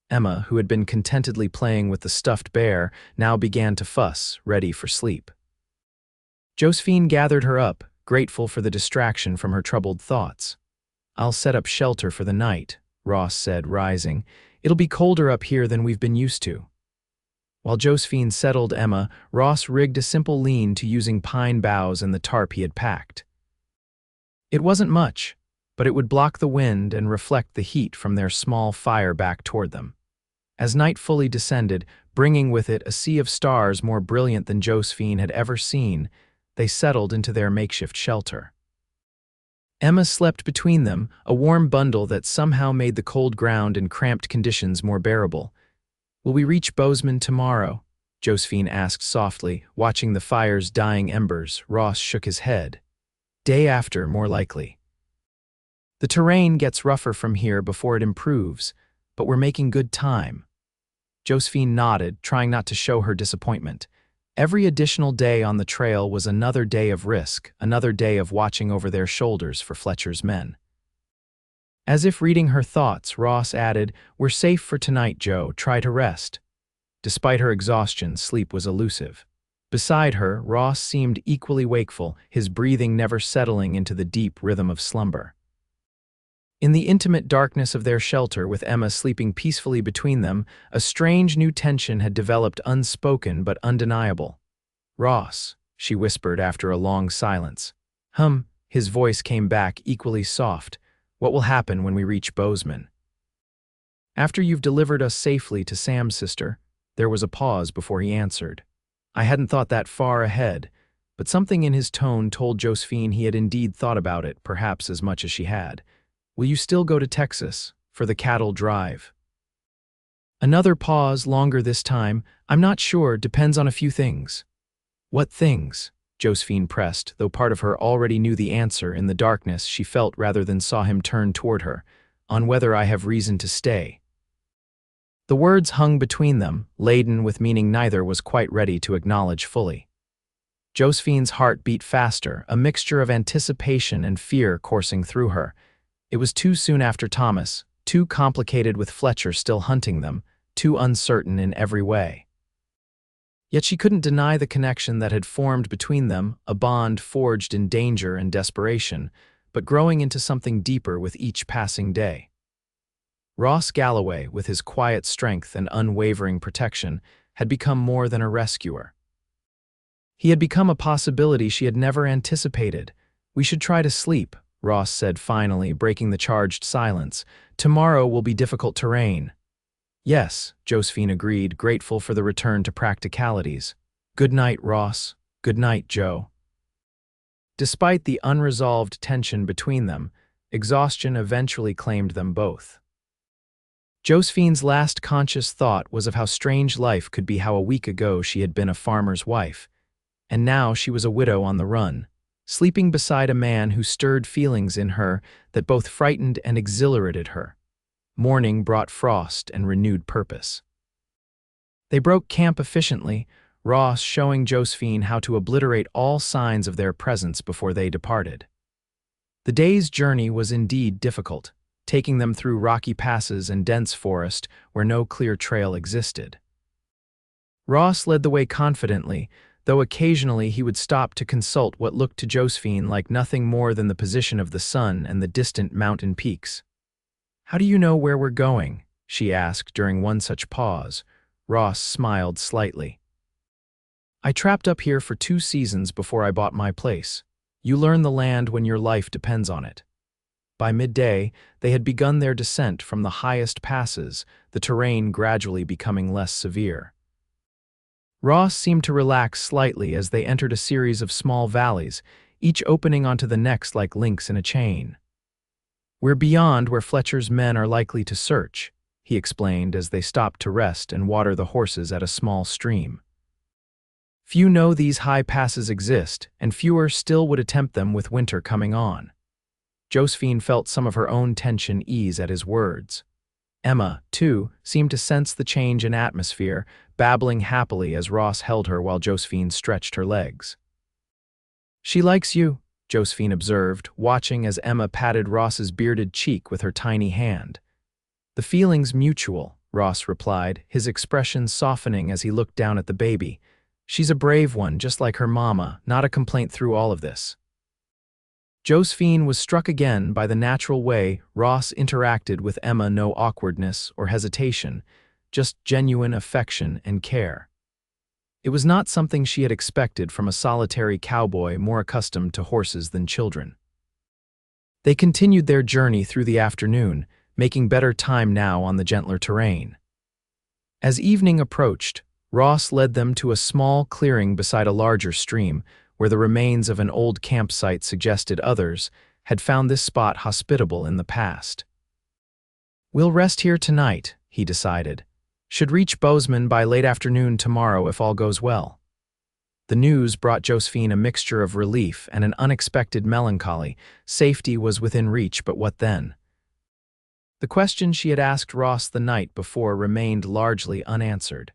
Emma, who had been contentedly playing with the stuffed bear, now began to fuss, ready for sleep. Josephine gathered her up, grateful for the distraction from her troubled thoughts. I'll set up shelter for the night, Ross said, rising. It'll be colder up here than we've been used to. While Josephine settled Emma, Ross rigged a simple lean-to using pine boughs and the tarp he had packed. It wasn't much, but it would block the wind and reflect the heat from their small fire back toward them. As night fully descended, bringing with it a sea of stars more brilliant than Josephine had ever seen, they settled into their makeshift shelter. Emma slept between them, a warm bundle that somehow made the cold ground and cramped conditions more bearable. Will we reach Bozeman tomorrow? Josephine asked softly, watching the fire's dying embers. Ross shook his head. Day after, more likely. The terrain gets rougher from here before it improves, but we're making good time. Josephine nodded, trying not to show her disappointment. Every additional day on the trail was another day of risk, another day of watching over their shoulders for Fletcher's men. As if reading her thoughts, Ross added, We're safe for tonight, Joe. Try to rest. Despite her exhaustion, sleep was elusive. Beside her, Ross seemed equally wakeful, his breathing never settling into the deep rhythm of slumber. In the intimate darkness of their shelter, with Emma sleeping peacefully between them, a strange new tension had developed, unspoken but undeniable. Ross, she whispered after a long silence. His voice came back equally soft. What will happen when we reach Bozeman? After you've delivered us safely to Sam's sister. There was a pause before he answered. I hadn't thought that far ahead, but something in his tone told Josephine he had indeed thought about it, perhaps as much as she had. Will you still go to Texas for the cattle drive? Another pause, longer this time. I'm not sure, depends on a few things. What things? Josephine pressed, though part of her already knew the answer. In the darkness, she felt rather than saw him turn toward her. On whether I have reason to stay. The words hung between them, laden with meaning neither was quite ready to acknowledge fully. Josephine's heart beat faster, a mixture of anticipation and fear coursing through her. It was too soon after Thomas, too complicated with Fletcher still hunting them, too uncertain in every way. Yet she couldn't deny the connection that had formed between them, a bond forged in danger and desperation, but growing into something deeper with each passing day. Ross Galloway, with his quiet strength and unwavering protection, had become more than a rescuer. He had become a possibility she had never anticipated. We should try to sleep, Ross said finally, breaking the charged silence. Tomorrow will be difficult terrain. Yes, Josephine agreed, grateful for the return to practicalities. Good night, Ross. Good night, Joe. Despite the unresolved tension between them, exhaustion eventually claimed them both. Josephine's last conscious thought was of how strange life could be, how a week ago she had been a farmer's wife, and now she was a widow on the run, sleeping beside a man who stirred feelings in her that both frightened and exhilarated her. Morning brought frost and renewed purpose. They broke camp efficiently, Ross showing Josephine how to obliterate all signs of their presence before they departed. The day's journey was indeed difficult, taking them through rocky passes and dense forest where no clear trail existed. Ross led the way confidently, though occasionally he would stop to consult what looked to Josephine like nothing more than the position of the sun and the distant mountain peaks. How do you know where we're going? She asked during one such pause. Ross smiled slightly. I trapped up here for 2 seasons before I bought my place. You learn the land when your life depends on it. By midday, they had begun their descent from the highest passes, the terrain gradually becoming less severe. Ross seemed to relax slightly as they entered a series of small valleys, each opening onto the next like links in a chain. We're beyond where Fletcher's men are likely to search, he explained as they stopped to rest and water the horses at a small stream. Few know these high passes exist, and fewer still would attempt them with winter coming on. Josephine felt some of her own tension ease at his words. Emma, too, seemed to sense the change in atmosphere, babbling happily as Ross held her while Josephine stretched her legs. "She likes you," Josephine observed, watching as Emma patted Ross's bearded cheek with her tiny hand. "The feeling's mutual," Ross replied, his expression softening as he looked down at the baby. "She's a brave one, just like her mama, not a complaint through all of this." Josephine was struck again by the natural way Ross interacted with Emma, no awkwardness or hesitation, just genuine affection and care. It was not something she had expected from a solitary cowboy more accustomed to horses than children. They continued their journey through the afternoon, making better time now on the gentler terrain. As evening approached, Ross led them to a small clearing beside a larger stream, where the remains of an old campsite suggested others had found this spot hospitable in the past. "We'll rest here tonight," he decided. "Should reach Bozeman by late afternoon tomorrow if all goes well." The news brought Josephine a mixture of relief and an unexpected melancholy. Safety was within reach, but what then? The question she had asked Ross the night before remained largely unanswered.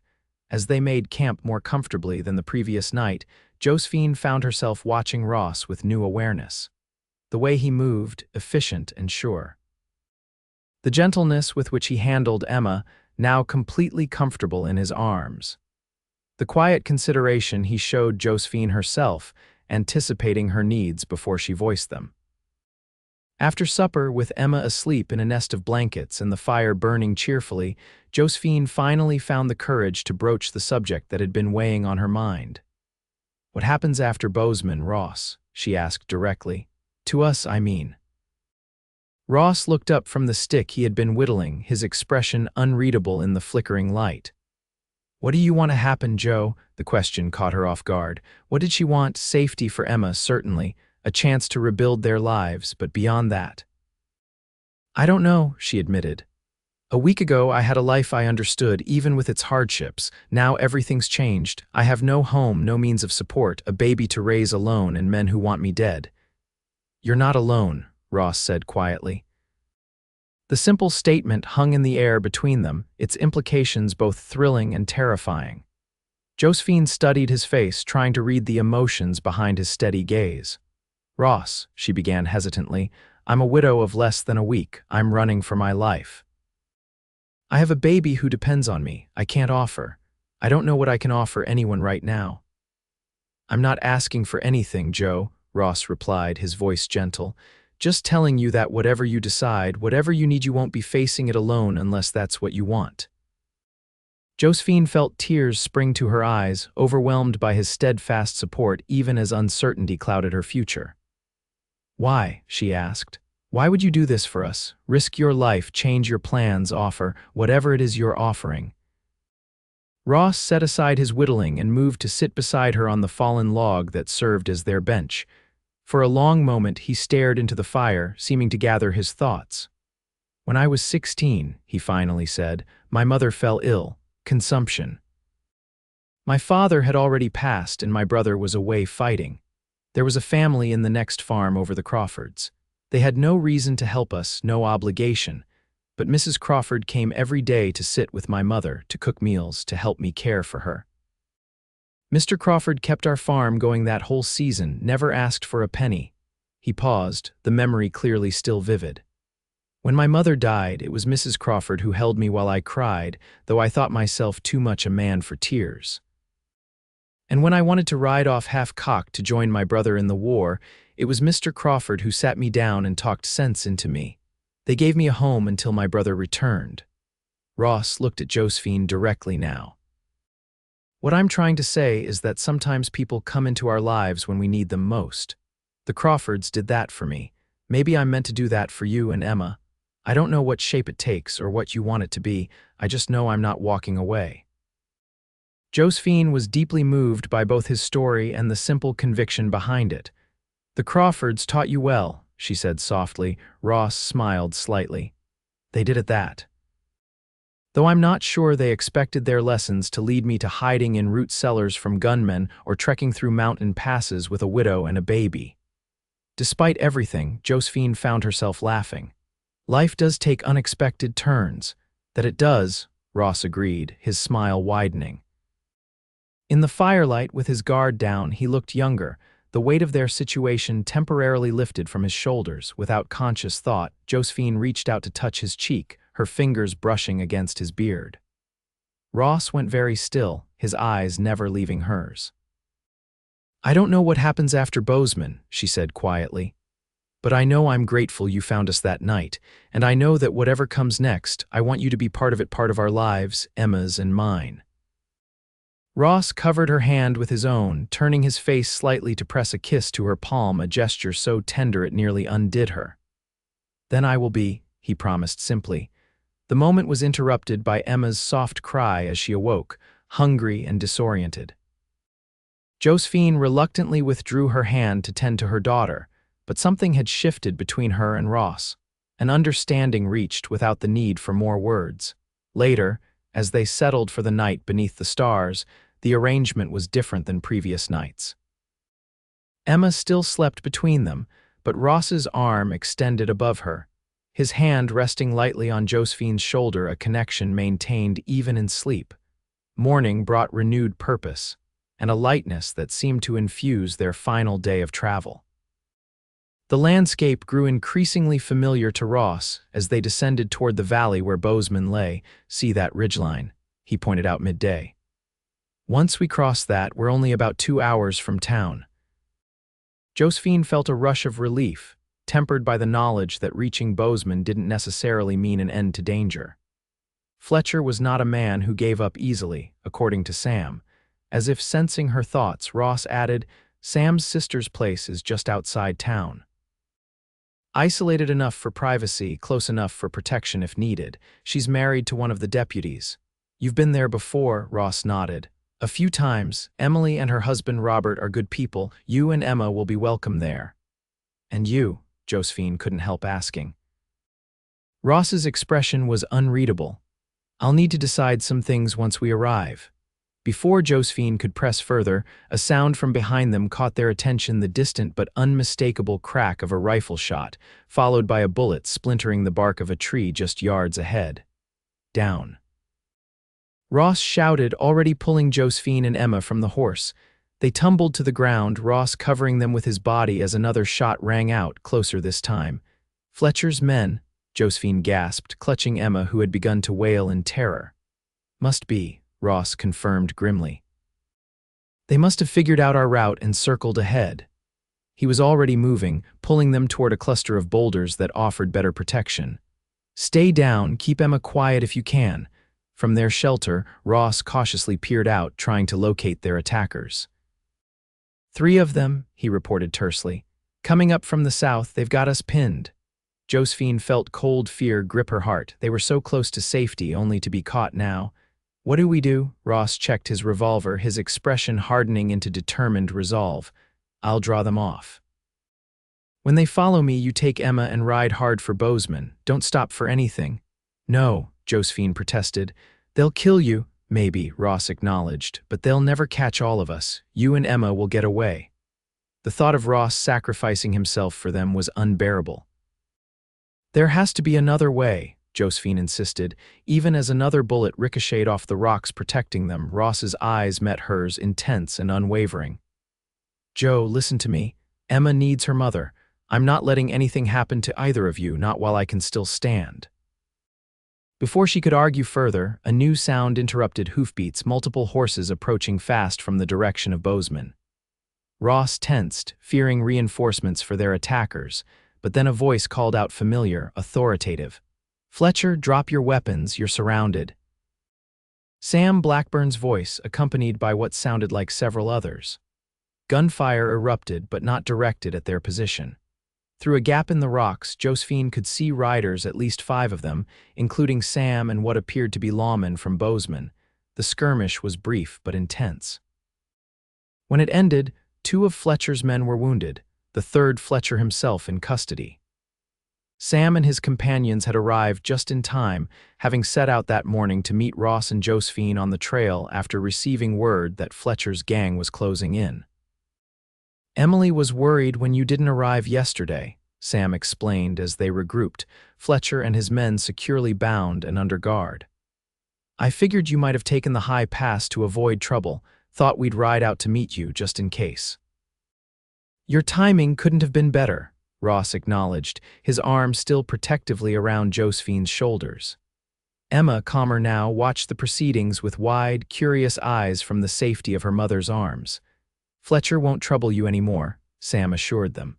As they made camp more comfortably than the previous night, Josephine found herself watching Ross with new awareness. The way he moved, efficient and sure. The gentleness with which he handled Emma, now completely comfortable in his arms. The quiet consideration he showed Josephine herself, anticipating her needs before she voiced them. After supper, with Emma asleep in a nest of blankets and the fire burning cheerfully, Josephine finally found the courage to broach the subject that had been weighing on her mind. "What happens after Bozeman, Ross?" she asked directly. "To us, I mean." Ross looked up from the stick he had been whittling, his expression unreadable in the flickering light. "What do you want to happen, Joe?" The question caught her off guard. What did she want? Safety for Emma, certainly, a chance to rebuild their lives, but beyond that? "I don't know," she admitted. "A week ago I had a life I understood, even with its hardships. Now everything's changed. I have no home, no means of support, a baby to raise alone, and men who want me dead." "You're not alone," Ross said quietly. The simple statement hung in the air between them, its implications both thrilling and terrifying. Josephine studied his face, trying to read the emotions behind his steady gaze. "Ross," she began hesitantly, "I'm a widow of less than a week. I'm running for my life. I have a baby who depends on me. I can't offer. I don't know what I can offer anyone right now." "I'm not asking for anything, Joe," Ross replied, his voice gentle. "Just telling you that whatever you decide, whatever you need, you won't be facing it alone unless that's what you want." Josephine felt tears spring to her eyes, overwhelmed by his steadfast support even as uncertainty clouded her future. "Why?" she asked. "Why would you do this for us? Risk your life, change your plans, offer whatever it is you're offering." Ross set aside his whittling and moved to sit beside her on the fallen log that served as their bench. For a long moment he stared into the fire, seeming to gather his thoughts. "When I was 16, he finally said, "my mother fell ill, consumption. My father had already passed and my brother was away fighting. There was a family in the next farm over the Crawfords. They had no reason to help us, no obligation, but Mrs. Crawford came every day to sit with my mother, to cook meals, to help me care for her. Mr. Crawford kept our farm going that whole season, never asked for a penny." He paused, the memory clearly still vivid. "When my mother died, it was Mrs. Crawford who held me while I cried, though I thought myself too much a man for tears. And when I wanted to ride off half-cocked to join my brother in the war, it was Mr. Crawford who sat me down and talked sense into me. They gave me a home until my brother returned." Ross looked at Josephine directly now. "What I'm trying to say is that sometimes people come into our lives when we need them most. The Crawfords did that for me. Maybe I'm meant to do that for you and Emma. I don't know what shape it takes or what you want it to be. I just know I'm not walking away." Josephine was deeply moved by both his story and the simple conviction behind it. "The Crawfords taught you well," she said softly. Ross smiled slightly. "They did at that." though I'm not sure they expected their lessons to lead me to hiding in root cellars from gunmen or trekking through mountain passes with a widow and a baby. Despite everything, Josephine found herself laughing. Life does take unexpected turns. That it does, Ross agreed, his smile widening. In the firelight, with his guard down, he looked younger. The weight of their situation temporarily lifted from his shoulders. Without conscious thought, Josephine reached out to touch his cheek, her fingers brushing against his beard. Ross went very still, his eyes never leaving hers. "I don't know what happens after Bozeman," she said quietly. "But I know I'm grateful you found us that night, and I know that whatever comes next, I want you to be part of it, part of our lives, Emma's and mine." Ross covered her hand with his own, turning his face slightly to press a kiss to her palm, a gesture so tender it nearly undid her. "Then I will be," he promised simply. The moment was interrupted by Emma's soft cry as she awoke, hungry and disoriented. Josephine reluctantly withdrew her hand to tend to her daughter, but something had shifted between her and Ross. An understanding reached without the need for more words. Later, as they settled for the night beneath the stars, the arrangement was different than previous nights. Emma still slept between them, but Ross's arm extended above her, his hand resting lightly on Josephine's shoulder, a connection maintained even in sleep. Morning brought renewed purpose, and a lightness that seemed to infuse their final day of travel. The landscape grew increasingly familiar to Ross as they descended toward the valley where Bozeman lay. "See that ridgeline?" he pointed out midday. "Once we cross that, we're only about 2 hours from town." Josephine felt a rush of relief, tempered by the knowledge that reaching Bozeman didn't necessarily mean an end to danger. Fletcher was not a man who gave up easily, according to Sam. As if sensing her thoughts, Ross added, "Sam's sister's place is just outside town. Isolated enough for privacy, close enough for protection if needed. She's married to one of the deputies." "You've been there before," Ross nodded. "A few times. Emily and her husband Robert are good people. You and Emma will be welcome there." "And you?" Josephine couldn't help asking. Ross's expression was unreadable. "I'll need to decide some things once we arrive." Before Josephine could press further, a sound from behind them caught their attention, the distant but unmistakable crack of a rifle shot, followed by a bullet splintering the bark of a tree just yards ahead. "Down!" Ross shouted, already pulling Josephine and Emma from the horse. They tumbled to the ground, Ross covering them with his body as another shot rang out, closer this time. "Fletcher's men," Josephine gasped, clutching Emma, who had begun to wail in terror. "Must be," Ross confirmed grimly. "They must have figured out our route and circled ahead." He was already moving, pulling them toward a cluster of boulders that offered better protection. "Stay down, keep Emma quiet if you can." From their shelter, Ross cautiously peered out, trying to locate their attackers. "3 of them," he reported tersely. "Coming up from the south, they've got us pinned." Josephine felt cold fear grip her heart. They were so close to safety, only to be caught now. "What do we do?" Ross checked his revolver, his expression hardening into determined resolve. "I'll draw them off." "When they follow me, you take Emma and ride hard for Bozeman. Don't stop for anything." "No," Josephine protested. "They'll kill you." "Maybe," Ross acknowledged, "but they'll never catch all of us. You and Emma will get away." The thought of Ross sacrificing himself for them was unbearable. "There has to be another way," Josephine insisted. Even as another bullet ricocheted off the rocks protecting them, Ross's eyes met hers, intense and unwavering. "Joe, listen to me. Emma needs her mother. I'm not letting anything happen to either of you, not while I can still stand." Before she could argue further, a new sound interrupted hoofbeats, multiple horses approaching fast from the direction of Bozeman. Ross tensed, fearing reinforcements for their attackers, but then a voice called out, familiar, authoritative. "Fletcher, drop your weapons, you're surrounded." Sam Blackburn's voice, accompanied by what sounded like several others. Gunfire erupted, but not directed at their position. Through a gap in the rocks, Josephine could see riders, at least 5 of them, including Sam and what appeared to be lawmen from Bozeman. The skirmish was brief but intense. When it ended, 2 of Fletcher's men were wounded, the third Fletcher himself in custody. Sam and his companions had arrived just in time, having set out that morning to meet Ross and Josephine on the trail after receiving word that Fletcher's gang was closing in. "Emily was worried when you didn't arrive yesterday," Sam explained as they regrouped, Fletcher and his men securely bound and under guard. "I figured you might have taken the high pass to avoid trouble, thought we'd ride out to meet you just in case." "Your timing couldn't have been better," Ross acknowledged, his arm still protectively around Josephine's shoulders. Emma, calmer now, watched the proceedings with wide, curious eyes from the safety of her mother's arms. "Fletcher won't trouble you anymore," Sam assured them.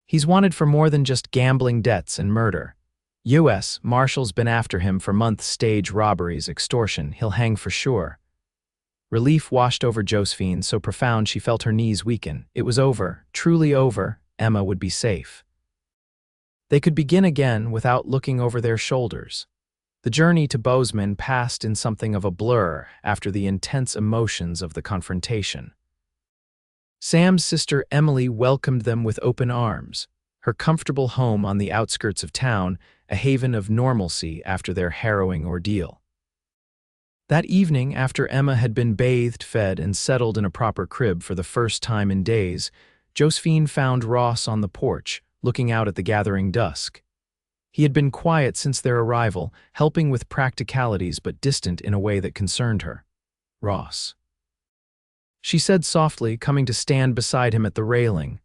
"He's wanted for more than just gambling debts and murder. U.S. Marshals been after him for months, stage robberies, extortion. He'll hang for sure." Relief washed over Josephine, so profound she felt her knees weaken. It was over, truly over. Emma would be safe. They could begin again without looking over their shoulders. The journey to Bozeman passed in something of a blur after the intense emotions of the confrontation. Sam's sister Emily welcomed them with open arms, her comfortable home on the outskirts of town, a haven of normalcy after their harrowing ordeal. That evening, after Emma had been bathed, fed, and settled in a proper crib for the first time in days, Josephine found Ross on the porch, looking out at the gathering dusk. He had been quiet since their arrival, helping with practicalities but distant in a way that concerned her. "Ross," she said softly, coming to stand beside him at the railing.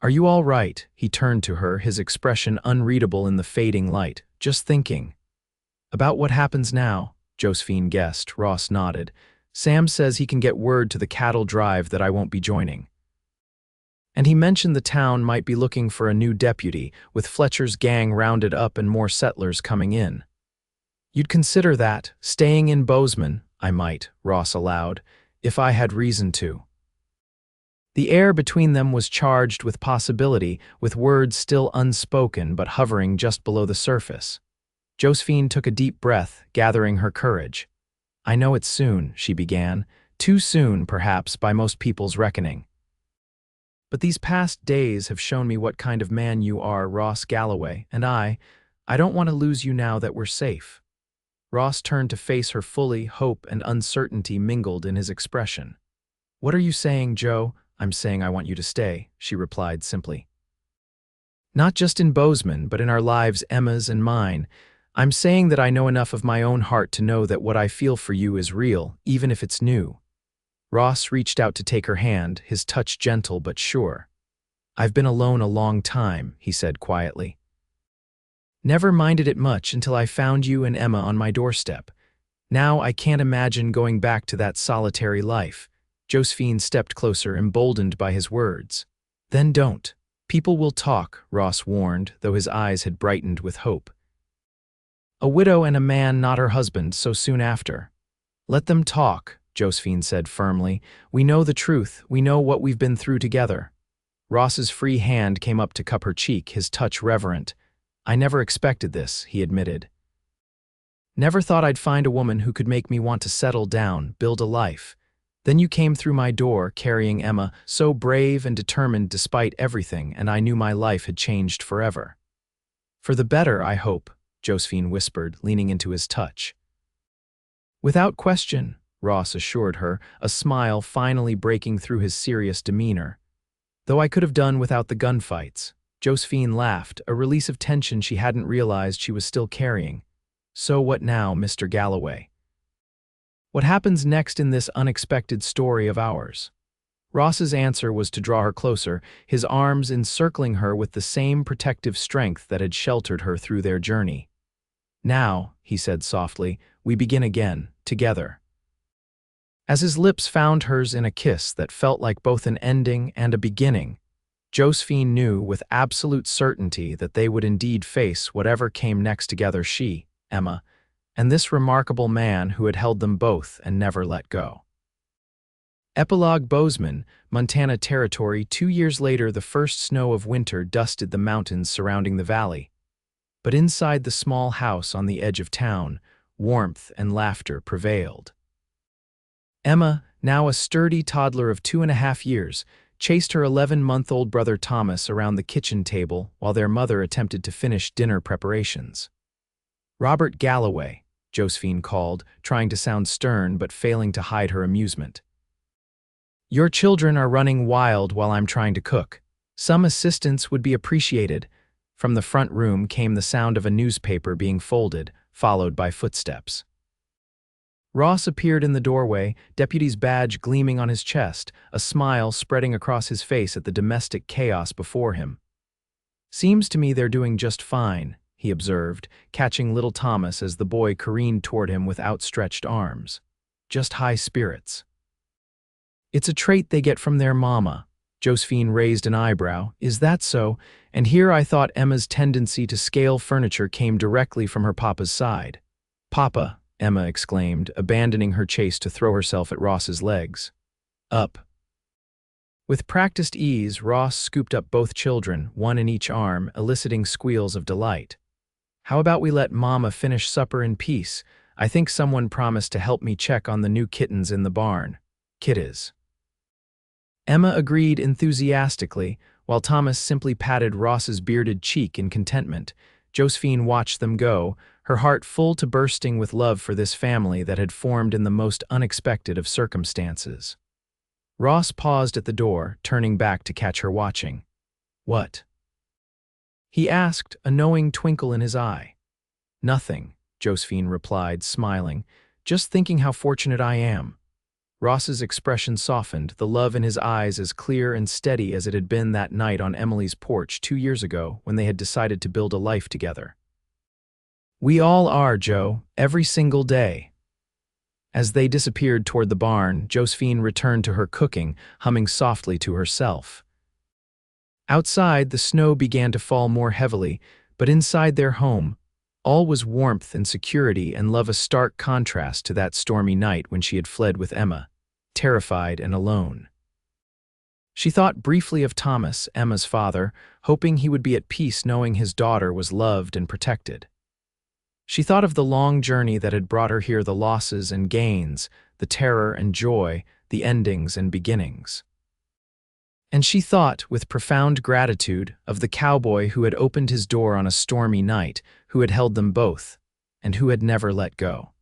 "Are you all right?" He turned to her, his expression unreadable in the fading light. "Just thinking." "About what happens now?" Josephine guessed. Ross nodded. "Sam says he can get word to the cattle drive that I won't be joining. And he mentioned the town might be looking for a new deputy, with Fletcher's gang rounded up and more settlers coming in." "You'd consider that, staying in Bozeman?" "I might," Ross allowed, "if I had reason to." The air between them was charged with possibility, with words still unspoken but hovering just below the surface. Josephine took a deep breath, gathering her courage. "I know it's soon," she began. "Too soon, perhaps, by most people's reckoning. But these past days have shown me what kind of man you are, Ross Galloway, and I don't want to lose you now that we're safe." Ross turned to face her fully, hope and uncertainty mingled in his expression. "What are you saying, Joe?" "I'm saying I want you to stay," she replied simply. "Not just in Bozeman, but in our lives, Emma's and mine. I'm saying that I know enough of my own heart to know that what I feel for you is real, even if it's new." Ross reached out to take her hand, his touch gentle but sure. "I've been alone a long time," he said quietly. "Never minded it much until I found you and Emma on my doorstep. Now I can't imagine going back to that solitary life." Josephine stepped closer, emboldened by his words. "Then don't. People will talk," Ross warned, though his eyes had brightened with hope. "A widow and a man not her husband so soon after." "Let them talk," Josephine said firmly. "We know the truth. We know what we've been through together." Ross's free hand came up to cup her cheek, his touch reverent. "I never expected this," he admitted. "Never thought I'd find a woman who could make me want to settle down, build a life. Then you came through my door, carrying Emma, so brave and determined despite everything, and I knew my life had changed forever." "For the better, I hope," Josephine whispered, leaning into his touch. "Without question," Ross assured her, a smile finally breaking through his serious demeanor. "Though I could have done without the gunfights." Josephine laughed, a release of tension she hadn't realized she was still carrying. "So what now, Mr. Galloway? What happens next in this unexpected story of ours?" Ross's answer was to draw her closer, his arms encircling her with the same protective strength that had sheltered her through their journey. "Now," he said softly, "we begin again, together." As his lips found hers in a kiss that felt like both an ending and a beginning, Josephine knew with absolute certainty that they would indeed face whatever came next together, she, Emma, and this remarkable man who had held them both and never let go. Epilogue: Bozeman, Montana Territory. 2 years later, the first snow of winter dusted the mountains surrounding the valley. But inside the small house on the edge of town, warmth and laughter prevailed. Emma, now a sturdy toddler of 2.5 years, chased her 11-month-old brother Thomas around the kitchen table while their mother attempted to finish dinner preparations. "Robert Galloway," Josephine called, trying to sound stern but failing to hide her amusement. "Your children are running wild while I'm trying to cook. Some assistance would be appreciated." From the front room came the sound of a newspaper being folded, followed by footsteps. Ross appeared in the doorway, deputy's badge gleaming on his chest, a smile spreading across his face at the domestic chaos before him. "Seems to me they're doing just fine," he observed, catching little Thomas as the boy careened toward him with outstretched arms. "Just high spirits." "It's a trait they get from their mama." Josephine raised an eyebrow. "Is that so? And here I thought Emma's tendency to scale furniture came directly from her papa's side." "Papa," Emma exclaimed, abandoning her chase to throw herself at Ross's legs. "Up." With practiced ease, Ross scooped up both children, one in each arm, eliciting squeals of delight. "How about we let Mama finish supper in peace? I think someone promised to help me check on the new kittens in the barn." "Kitties." Emma agreed enthusiastically, while Thomas simply patted Ross's bearded cheek in contentment. Josephine watched them go, her heart full to bursting with love for this family that had formed in the most unexpected of circumstances. Ross paused at the door, turning back to catch her watching. "What?" he asked, a knowing twinkle in his eye. "Nothing," Josephine replied, smiling. "Just thinking how fortunate I am." Ross's expression softened, the love in his eyes as clear and steady as it had been that night on Emily's porch 2 years ago when they had decided to build a life together. "We all are, Joe, every single day." As they disappeared toward the barn, Josephine returned to her cooking, humming softly to herself. Outside, the snow began to fall more heavily, but inside their home, all was warmth and security and love, a stark contrast to that stormy night when she had fled with Emma, terrified and alone. She thought briefly of Thomas, Emma's father, hoping he would be at peace knowing his daughter was loved and protected. She thought of the long journey that had brought her here, the losses and gains, the terror and joy, the endings and beginnings. And she thought, with profound gratitude, of the cowboy who had opened his door on a stormy night, who had held them both, and who had never let go.